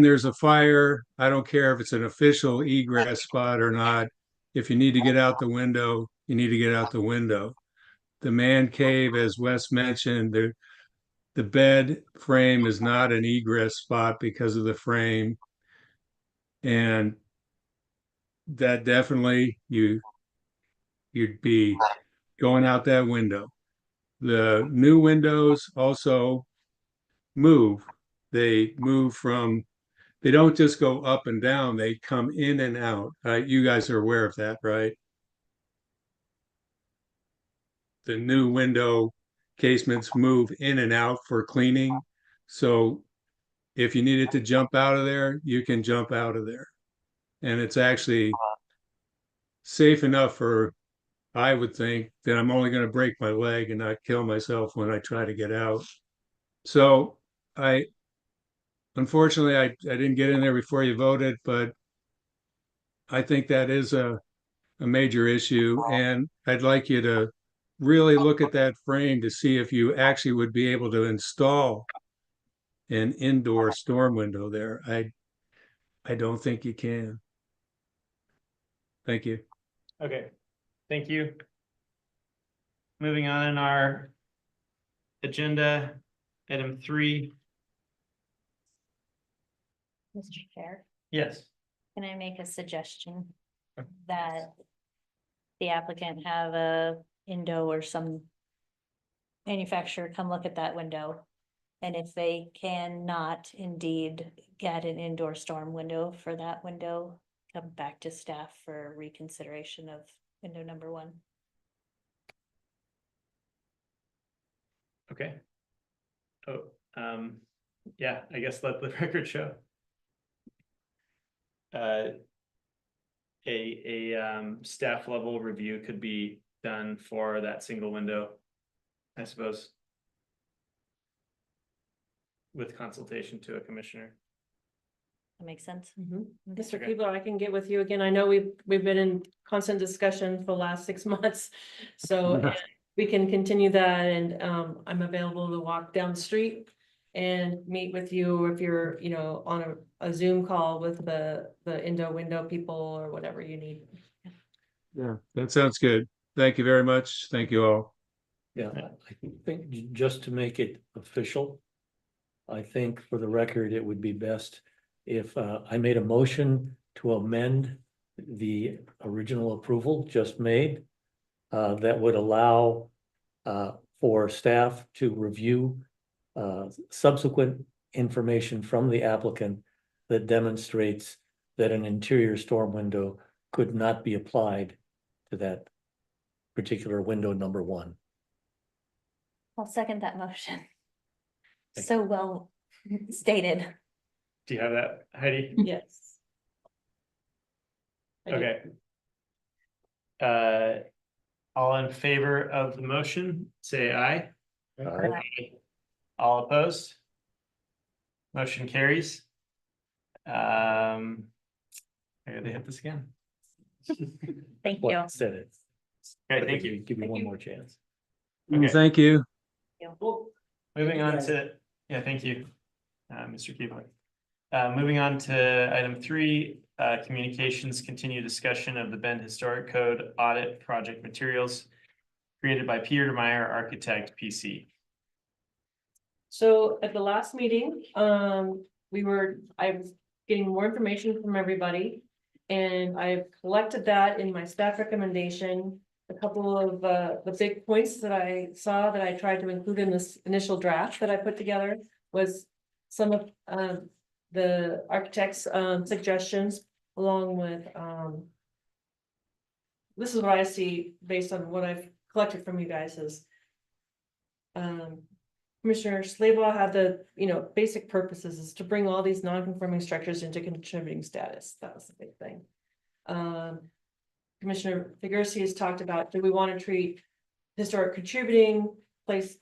there's a fire, I don't care if it's an official egress spot or not. If you need to get out the window, you need to get out the window. The man cave, as Wes mentioned, the bed frame is not an egress spot because of the frame. And that definitely you'd be going out that window. The new windows also move. They move from, they don't just go up and down, they come in and out. You guys are aware of that, right? The new window casements move in and out for cleaning. So if you needed to jump out of there, you can jump out of there. And it's actually safe enough for, I would think, that I'm only going to break my leg and not kill myself when I try to get out. So unfortunately, I didn't get in there before you voted, but I think that is a major issue. And I'd like you to really look at that frame to see if you actually would be able to install an indoor storm window there. I don't think you can. Thank you. Okay, thank you. Moving on in our agenda, item 3. Mr. Chair, Yes. can I make a suggestion that the applicant have a Indo or some manufacturer come look at that window? And if they cannot indeed get an indoor storm window for that window, come back to staff for reconsideration of window number 1. Okay. Oh, yeah, I guess let the record show. A staff level review could be done for that single window, I suppose. With consultation to a commissioner. That makes sense. Mr. Okay. Keebler, I can get with you again. I know we've been in constant discussion for the last 6 months. So and we can continue that, and I'm available to walk down the street and meet with you if you're, on a Zoom call with the Indo window people or whatever you need. Yeah, that sounds good. Thank you very much. Thank you all. Yeah, I think just to make it official, I think for the record, it would be best if I made a motion to amend the original approval just made that would allow for staff to review subsequent information from the applicant that demonstrates that an interior storm window could not be applied to that particular window number 1. I'll second that motion. Thank So well stated. Do you have that, Heidi? Yes. I do. Okay. All in favor of the motion, say aye. All opposed? Motion carries. I gotta hit this again. Thank you. What said it? Okay, thank you. Give me one more chance. Okay. Thank you. Moving on to, yeah, thank you, Mr. Keebler. Moving on to item 3, communications, continue discussion of the Bend Historic Code audit project materials created by Peter Meyer, architect, PC. So at the last meeting, I was getting more information from everybody. And I've collected that in my staff recommendation. a couple of the big points that I saw that I tried to include in this initial draft that I put together was some of the architect's suggestions along with this is what I see based on what I've collected from you guys is Commissioner Slaybaugh had the, basic purposes is to bring all these non-conforming structures into contributing status. That was the big thing. Commissioner Figueroa has talked about, do we want to treat historic contributing places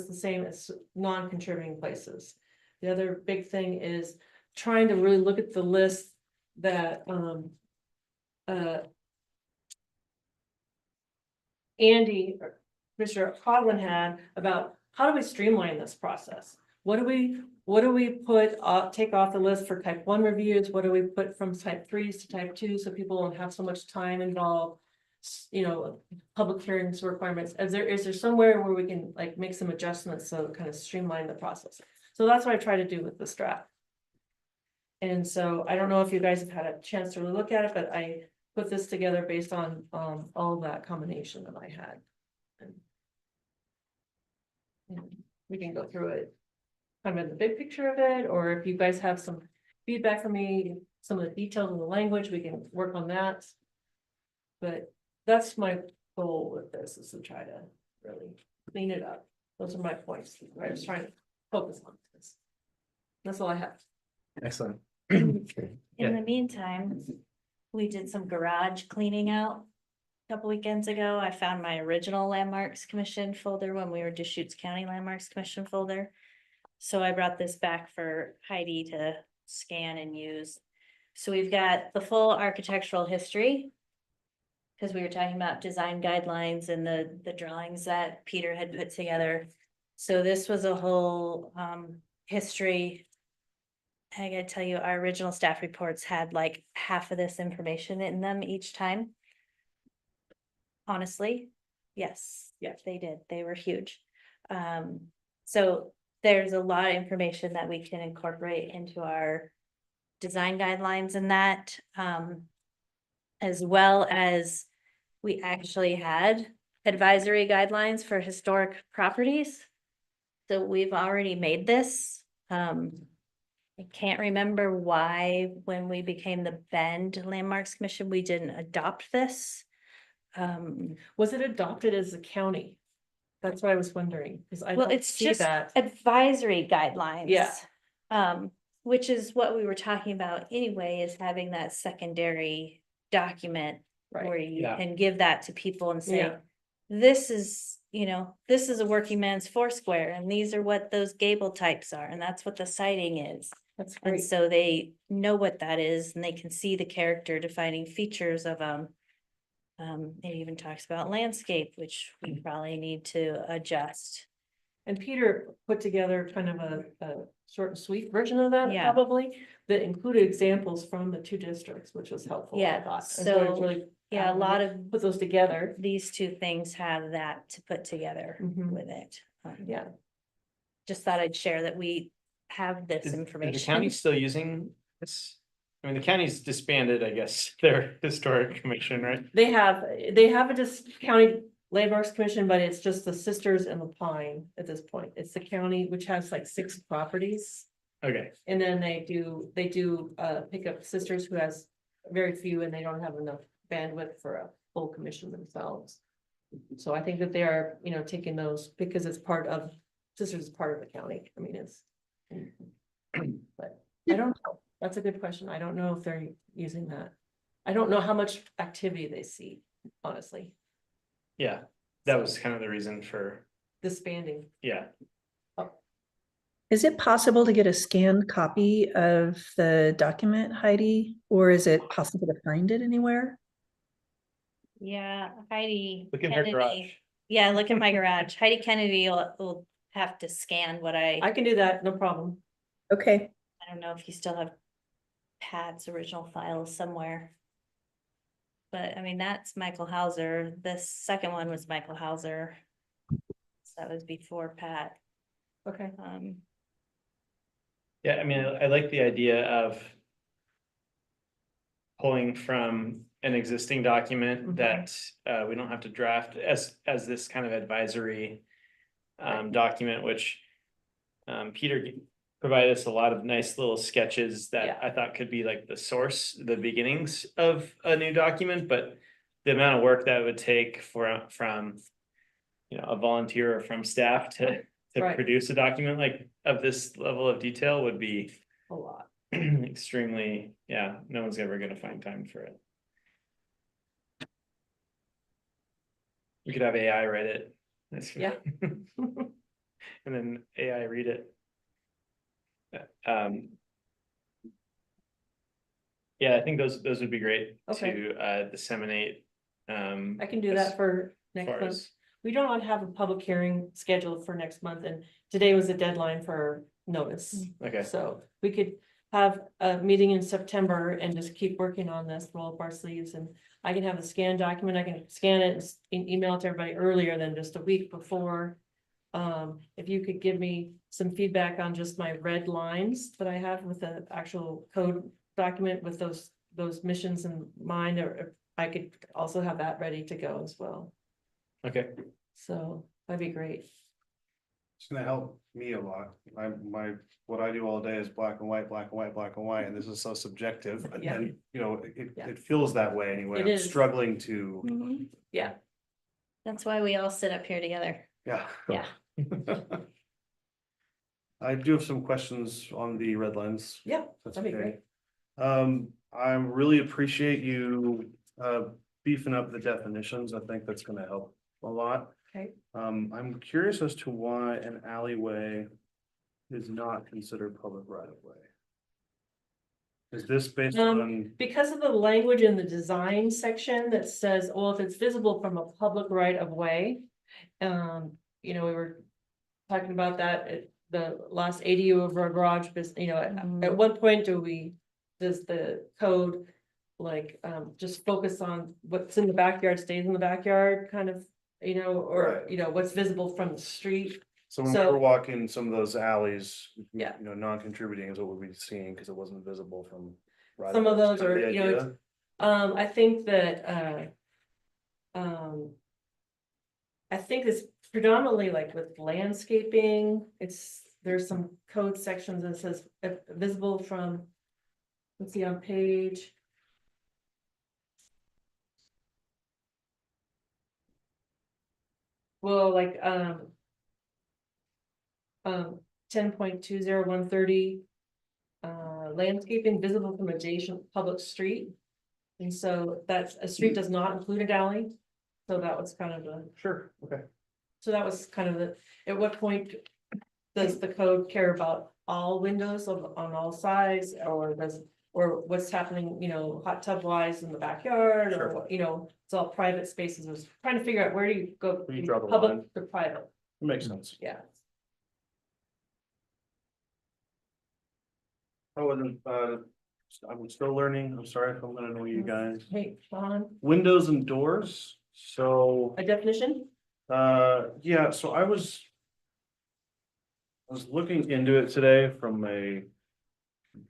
the same as non-contributing places? The other big thing is trying to really look at the list that Andy, or Mr. Coughlin had about how do we streamline this process? What do we put, take off the list for type 1 reviews? What do we put from type 3s to type 2 so people don't have so much time involved? Public hearings requirements. Is there somewhere where we can like make some adjustments so kind of streamline the process? So that's what I try to do with this draft. And so I don't know if you guys have had a chance to really look at it, but I put this together based on all of that combination that I had. And we can go through it kind of in the big picture of it, or if you guys have some feedback from me, some of the details in the language, we can work on that. But that's my goal with this, is to try to really clean it up. Those are my points. I was trying to focus on this. That's all I have. Excellent. In Yeah. the meantime, we did some garage cleaning out a couple weekends ago. I found my original Landmarks Commission folder when we were Deschutes County Landmarks Commission folder. So I brought this back for Heidi to scan and use. So we've got the full architectural history, because we were talking about design guidelines and the drawings that Peter had put together. So this was a whole history. I gotta tell you, our original staff reports had like half of this information in them each time. Honestly, yes, they did. They were huge. So there's a lot of information that we can incorporate into our design guidelines and that, as well as we actually had advisory guidelines for historic properties. So we've already made this. I can't remember why, when we became the Bend Landmarks Commission, we didn't adopt this. Was it adopted as a county? That's what I was wondering, because I Well, don't it's see just that. advisory guidelines. Yeah. Which is what we were talking about anyway, is having that secondary document where Right. you Yeah. can give that to people and say, Yeah. this is, this is a working man's Foursquare, and these are what those gable types are, and that's what the siding is. That's And great. so they know what that is, and they can see the character defining features of them. It even talks about landscape, which we probably need to adjust. And Peter put together kind of a short and sweet version of that, Yeah. probably, that included examples from the two districts, which was helpful. I Yeah, thought. And I was so, really Yeah, a lot of put those together. these two things have that to put together Mhm. with it. Yeah. Just thought I'd share that we have this Is the information. county still using this? I mean, the county's disbanded, I guess, their historic commission, right? They have a county landmarks commission, but it's just the Sisters and the Pine at this point. It's the county, which has like 6 properties. Okay, And then they do pick up Sisters, who has very few, and they don't have enough bandwidth for a full commission themselves. So I think that they are, taking those because it's part of, Sisters is part of the county. I mean, it's. But I don't know. That's a good question. I don't know if they're using that. I don't know how much activity they see, honestly, yeah, that was kind of the reason for, disbanding. yeah. Is it possible to get a scanned copy of the document, Heidi? Or is it possible to find it anywhere? Yeah, Heidi Look in her garage. Kennedy. Yeah, look at my garage. Heidi Kennedy will have to scan what I can do that, no problem. Okay, I don't know if you still have Pat's original files somewhere. But I mean, that's Michael Hauser. The second one was Michael Hauser. So that was before Pat. Okay. Yeah, I mean, I like the idea of pulling from an existing document Mhm. that we don't have to draft as this kind of advisory document, which Peter provided us a lot of nice little sketches that Yeah. I thought could be like the source, the beginnings of a new document, but the amount of work that it would take from a volunteer or from staff to Right. produce a document like of this level of detail would be A lot. extremely, no one's ever gonna find time for it. We could have AI write it. Yeah. And then AI read it. Yeah, I think those would be great Okay. to disseminate. I can do as that for next far month. as- We don't have a public hearing scheduled for next month, and today was the deadline for notice. Okay, So we could have a meeting in September and just keep working on this, roll up our sleeves, and I can have the scanned document, I can scan it and email it to everybody earlier than just a week before. If you could give me some feedback on just my red lines that I have with the actual code document with those missions in mind, or if I could also have that ready to go as well. okay, So that'd be great. It's gonna help me a lot. What I do all day is black and white, black and white, black and white, and this is so subjective. Yeah. And, Yeah. it feels that way anyway. It I'm is. struggling to, Mhm. Yeah, That's why we all sit up here together. yeah. Yeah. I do have some questions on the red lines. yeah, That's that'd be okay. great. I really appreciate you beefing up the definitions. I think that's gonna help a lot. Okay. I'm curious as to why an alleyway is not considered public right of way. Is this based on, Because of the language in the design section that says, well, if it's visible from a public right of way. We were talking about that at the last ADU over a garage, at what point does the code just focus on what's in the backyard stays in the backyard kind of, or, Right. what's visible from the street? so when So- we're walking some of those alleys? Yeah. Non-contributing is what we'd be seeing because it wasn't visible from. right Some of way. Is those that are, the idea? I think that, I think it's predominantly like with landscaping, there's some code sections that says visible from. Let's see on page. Well, 10.20130. Landscaping visible from adjacent public street. And so a street does not include an alley. So that was kind of Sure, okay. so that was kind of at what point does the code care about all windows on all sides, or what's happening, hot tub wise in the backyard, or, it's all private spaces. I was trying to figure out where do you go, Where you draw the public line. to private, It makes sense. yeah. Oh, and then, I'm still learning. I'm sorry if I'm gonna annoy you guys. Hey, Sean, Windows and doors, so. a definition? Yeah, so I was looking into it today from a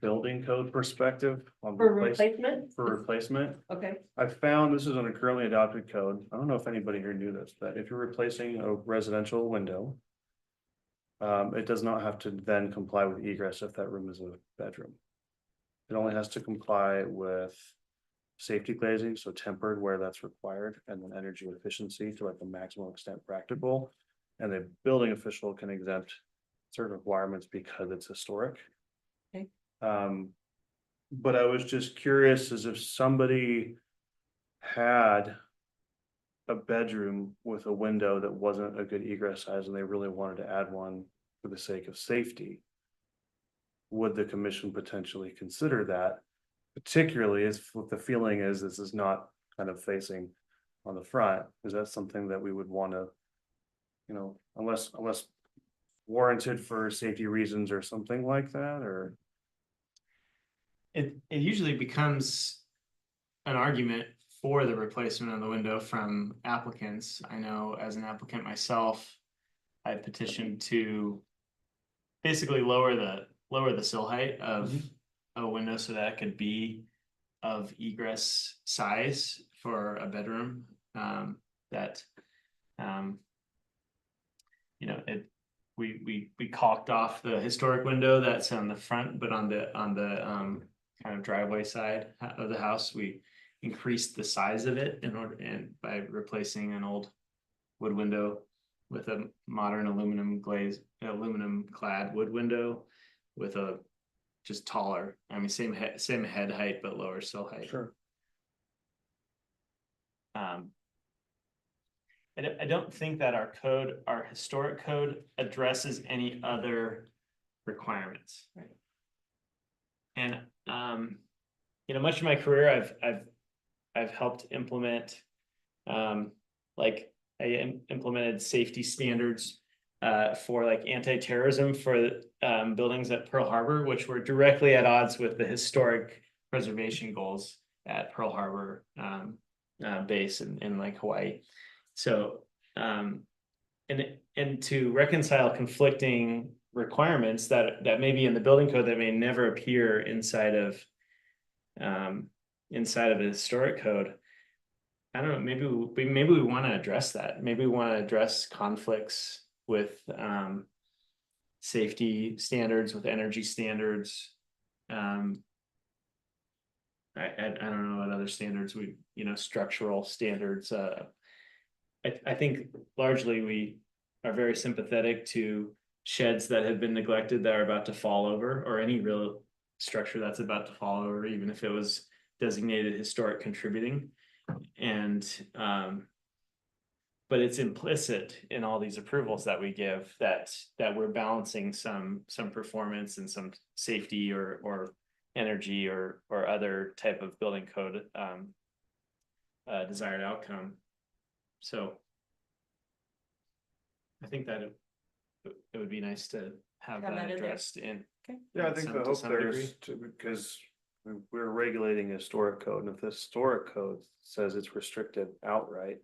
building code perspective. On For replace- replacement? For replacement, Okay, I found this is on a currently adopted code. I don't know if anybody here knew this, that if you're replacing a residential window. It does not have to then comply with egress if that room is a bedroom. It only has to comply with safety glazing, so tempered where that's required, and then energy efficiency to the maximum extent practical. And the building official can exempt certain requirements because it's historic. Okay. But I was just curious as if somebody had a bedroom with a window that wasn't a good egress size and they really wanted to add one for the sake of safety. Would the commission potentially consider that? Particularly as what the feeling is, this is not kind of facing on the front. Is that something that we would want to, unless warranted for safety reasons or something like that, or? it usually becomes an argument for the replacement of the window from applicants. I know as an applicant myself, I petitioned to basically lower the sill height of a window so that it could be of egress size for a bedroom, that, you know, we caulked off the historic window that's on the front, but on the kind of driveway side of the house, we increased the size of it in order, and by replacing an old wood window with a modern aluminum clad wood window with a just taller, I mean, same head height, but lower sill height. Sure. I don't think that our historic code addresses any other requirements. Right. And, you know, much of my career, I've helped implement, like I implemented safety standards for like anti-terrorism for buildings at Pearl Harbor, which were directly at odds with the historic preservation goals at Pearl Harbor base in like Hawaii. So, and to reconcile conflicting requirements that may be in the building code that may never appear inside of a historic code. I don't know, maybe we want to address that. Maybe we want to address conflicts with safety standards, with energy standards. I don't know what other standards structural standards. I think largely we are very sympathetic to sheds that have been neglected that are about to fall over, or any real structure that's about to fall over, even if it was designated historic contributing. And but it's implicit in all these approvals that we give that we're balancing some performance and some safety or energy or other type of building code desired outcome. So I think that it would be nice to have Have that that in there. addressed in. Yeah, I think some- the to hope some there degree. is because we're regulating a historic code, and if the historic code says it's restricted outright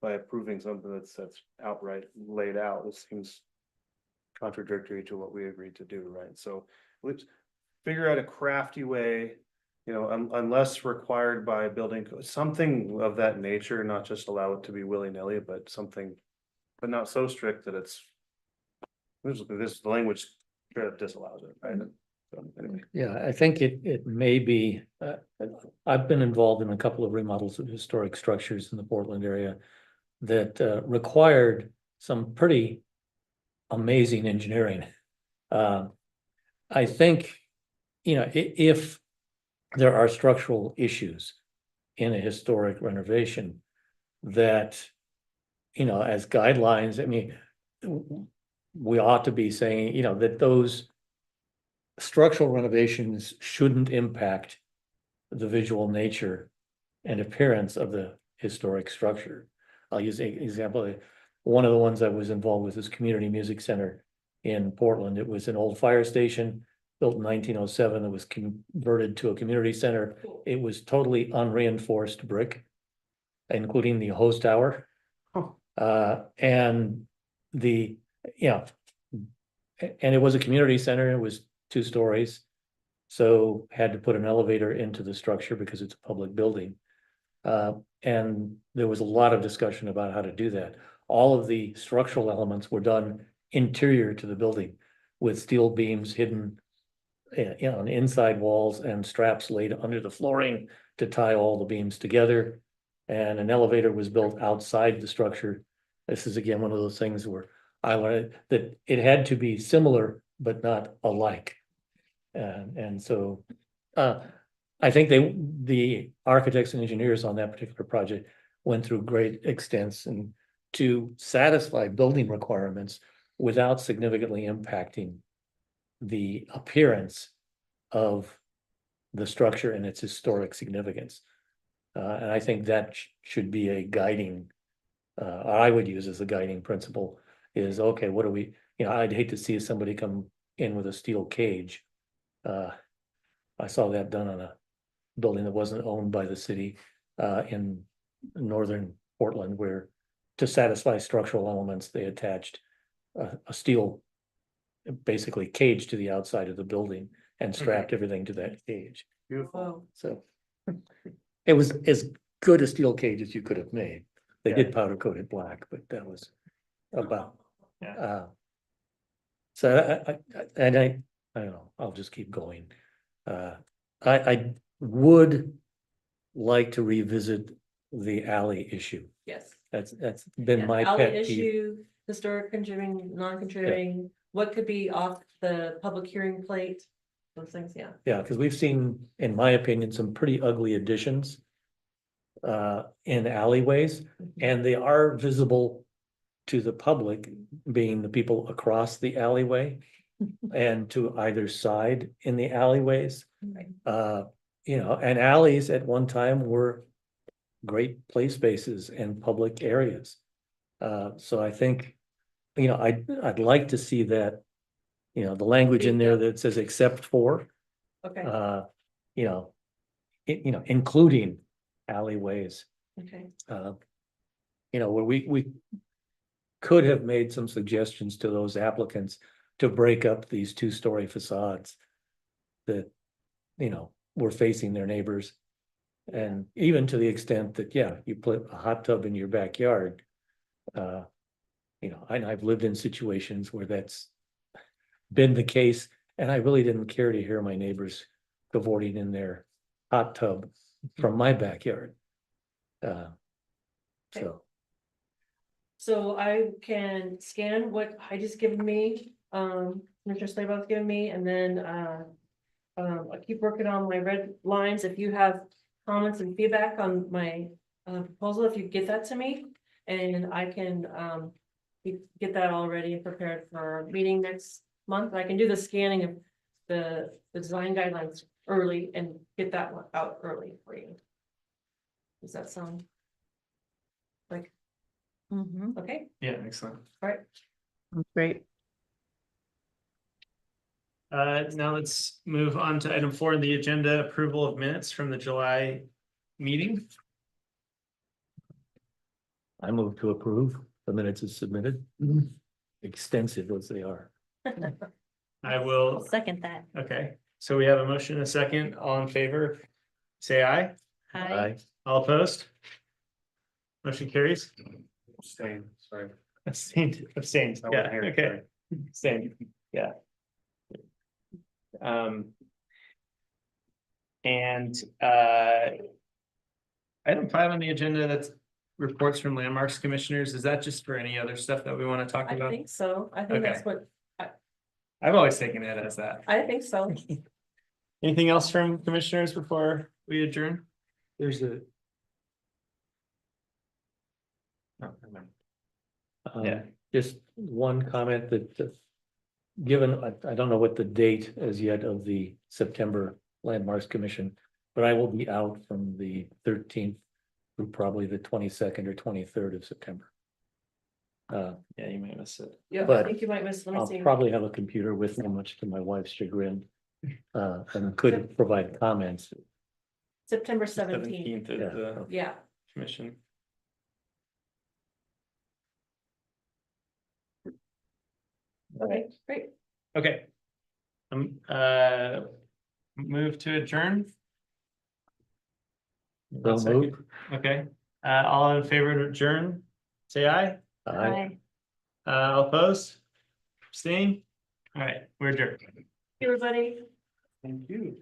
by approving something that's outright laid out, this seems contradictory to what we agreed to do, right? So let's figure out a crafty way, you know, unless required by building code, something of that nature, not just allow it to be willy-nilly, but something, but not so strict that it's this language disallows it, right? So anyway. Yeah, I think it may be, I've been involved in a couple of remodels of historic structures in the Portland area that required some pretty amazing engineering. I think, you know, if there are structural issues in a historic renovation that, you know, as guidelines, I mean, we ought to be saying, you know, that those structural renovations shouldn't impact the visual nature and appearance of the historic structure. I'll use an example. One of the ones I was involved with is Community Music Center in Portland. It was an old fire station built in 1907. It was converted to a community center. It was totally unreinforced brick, including the hose tower. And the, you know, and it was a community center. It was 2 stories. So had to put an elevator into the structure because it's a public building. And there was a lot of discussion about how to do that. All of the structural elements were done interior to the building with steel beams hidden, you know, on inside walls and straps laid under the flooring to tie all the beams together. And an elevator was built outside the structure. This is again one of those things where I learned that it had to be similar but not alike. And so I think the architects and engineers on that particular project went through great extents and to satisfy building requirements without significantly impacting the appearance of the structure and its historic significance. And I think that should be a guiding, I would use as a guiding principle is, okay, what do we, you know, I'd hate to see somebody come in with a steel cage. I saw that done on a building that wasn't owned by the city in northern Portland, where to satisfy structural elements, they attached a steel basically cage to the outside of the building and strapped everything to that cage. Beautiful. So It was as good a steel cage as you could have made. They did powder coat it black, but that was about. Yeah. So I don't know, I'll just keep going. I would like to revisit the alley issue. Yes. That's been Yeah, my alley pet peeve. issue, historic contributing, non-contributing, what could be off the public hearing plate, those things, yeah. Yeah, because we've seen, in my opinion, some pretty ugly additions in alleyways, and they are visible to the public, being the people across the alleyway and to either side in the alleyways. Right. And alleys at one time were great play spaces and public areas. So I think, I'd like to see that, the language in there that says except for, Okay, including alleyways, okay, where we could have made some suggestions to those applicants to break up these two-story facades that, were facing their neighbors. And even to the extent that, you put a hot tub in your backyard. And I've lived in situations where that's been the case, and I really didn't care to hear my neighbors cavorting in their hot tub from my backyard. So, so I can scan what Heidi's given me, Commissioner Slabaught's given me, and then, I keep working on my red lines, if you have comments and feedback on my, proposal, if you get that to me, and I can, get that all ready and prepared for our meeting next month. I can do the scanning of the design guidelines early and get that one out early for you. Does that sound like, okay, Yeah, excellent. all right? Great. Now let's move on to item 4 on the agenda, approval of minutes from the July meeting. I move to approve the minutes as submitted, extensive as they are. I I'll will, second that. okay, so we have a motion and a second, all in favor, say aye. Hi. All opposed? Motion carries. Abstain, sorry. Abstained, I wasn't yeah, here, okay, sorry. abstained, yeah. And item 5 on the agenda, that's reports from landmarks commissioners. Is that just for any other stuff that we want to talk I about? think so, I think that's Okay. what, I've always taken it as that. I think so. Anything else from commissioners before we adjourn? There's a. No, never mind. Yeah, just one comment that, given, I don't know what the date as yet of the September Landmarks Commission, but I will be out from the 13th through probably the 22nd or 23rd of September. Yeah, you may miss it. Yeah, I But think you might miss, let me I'll see. probably have a computer with me, much to my wife's chagrin, and could provide comments. September 17th, 17th at the yeah. commission. Okay, great. Okay. Move to adjourn. So Second. moved. Okay, all in favor to adjourn, say aye. Aye. All opposed? Abstain? All right, we're adjourned. Everybody. Thank you.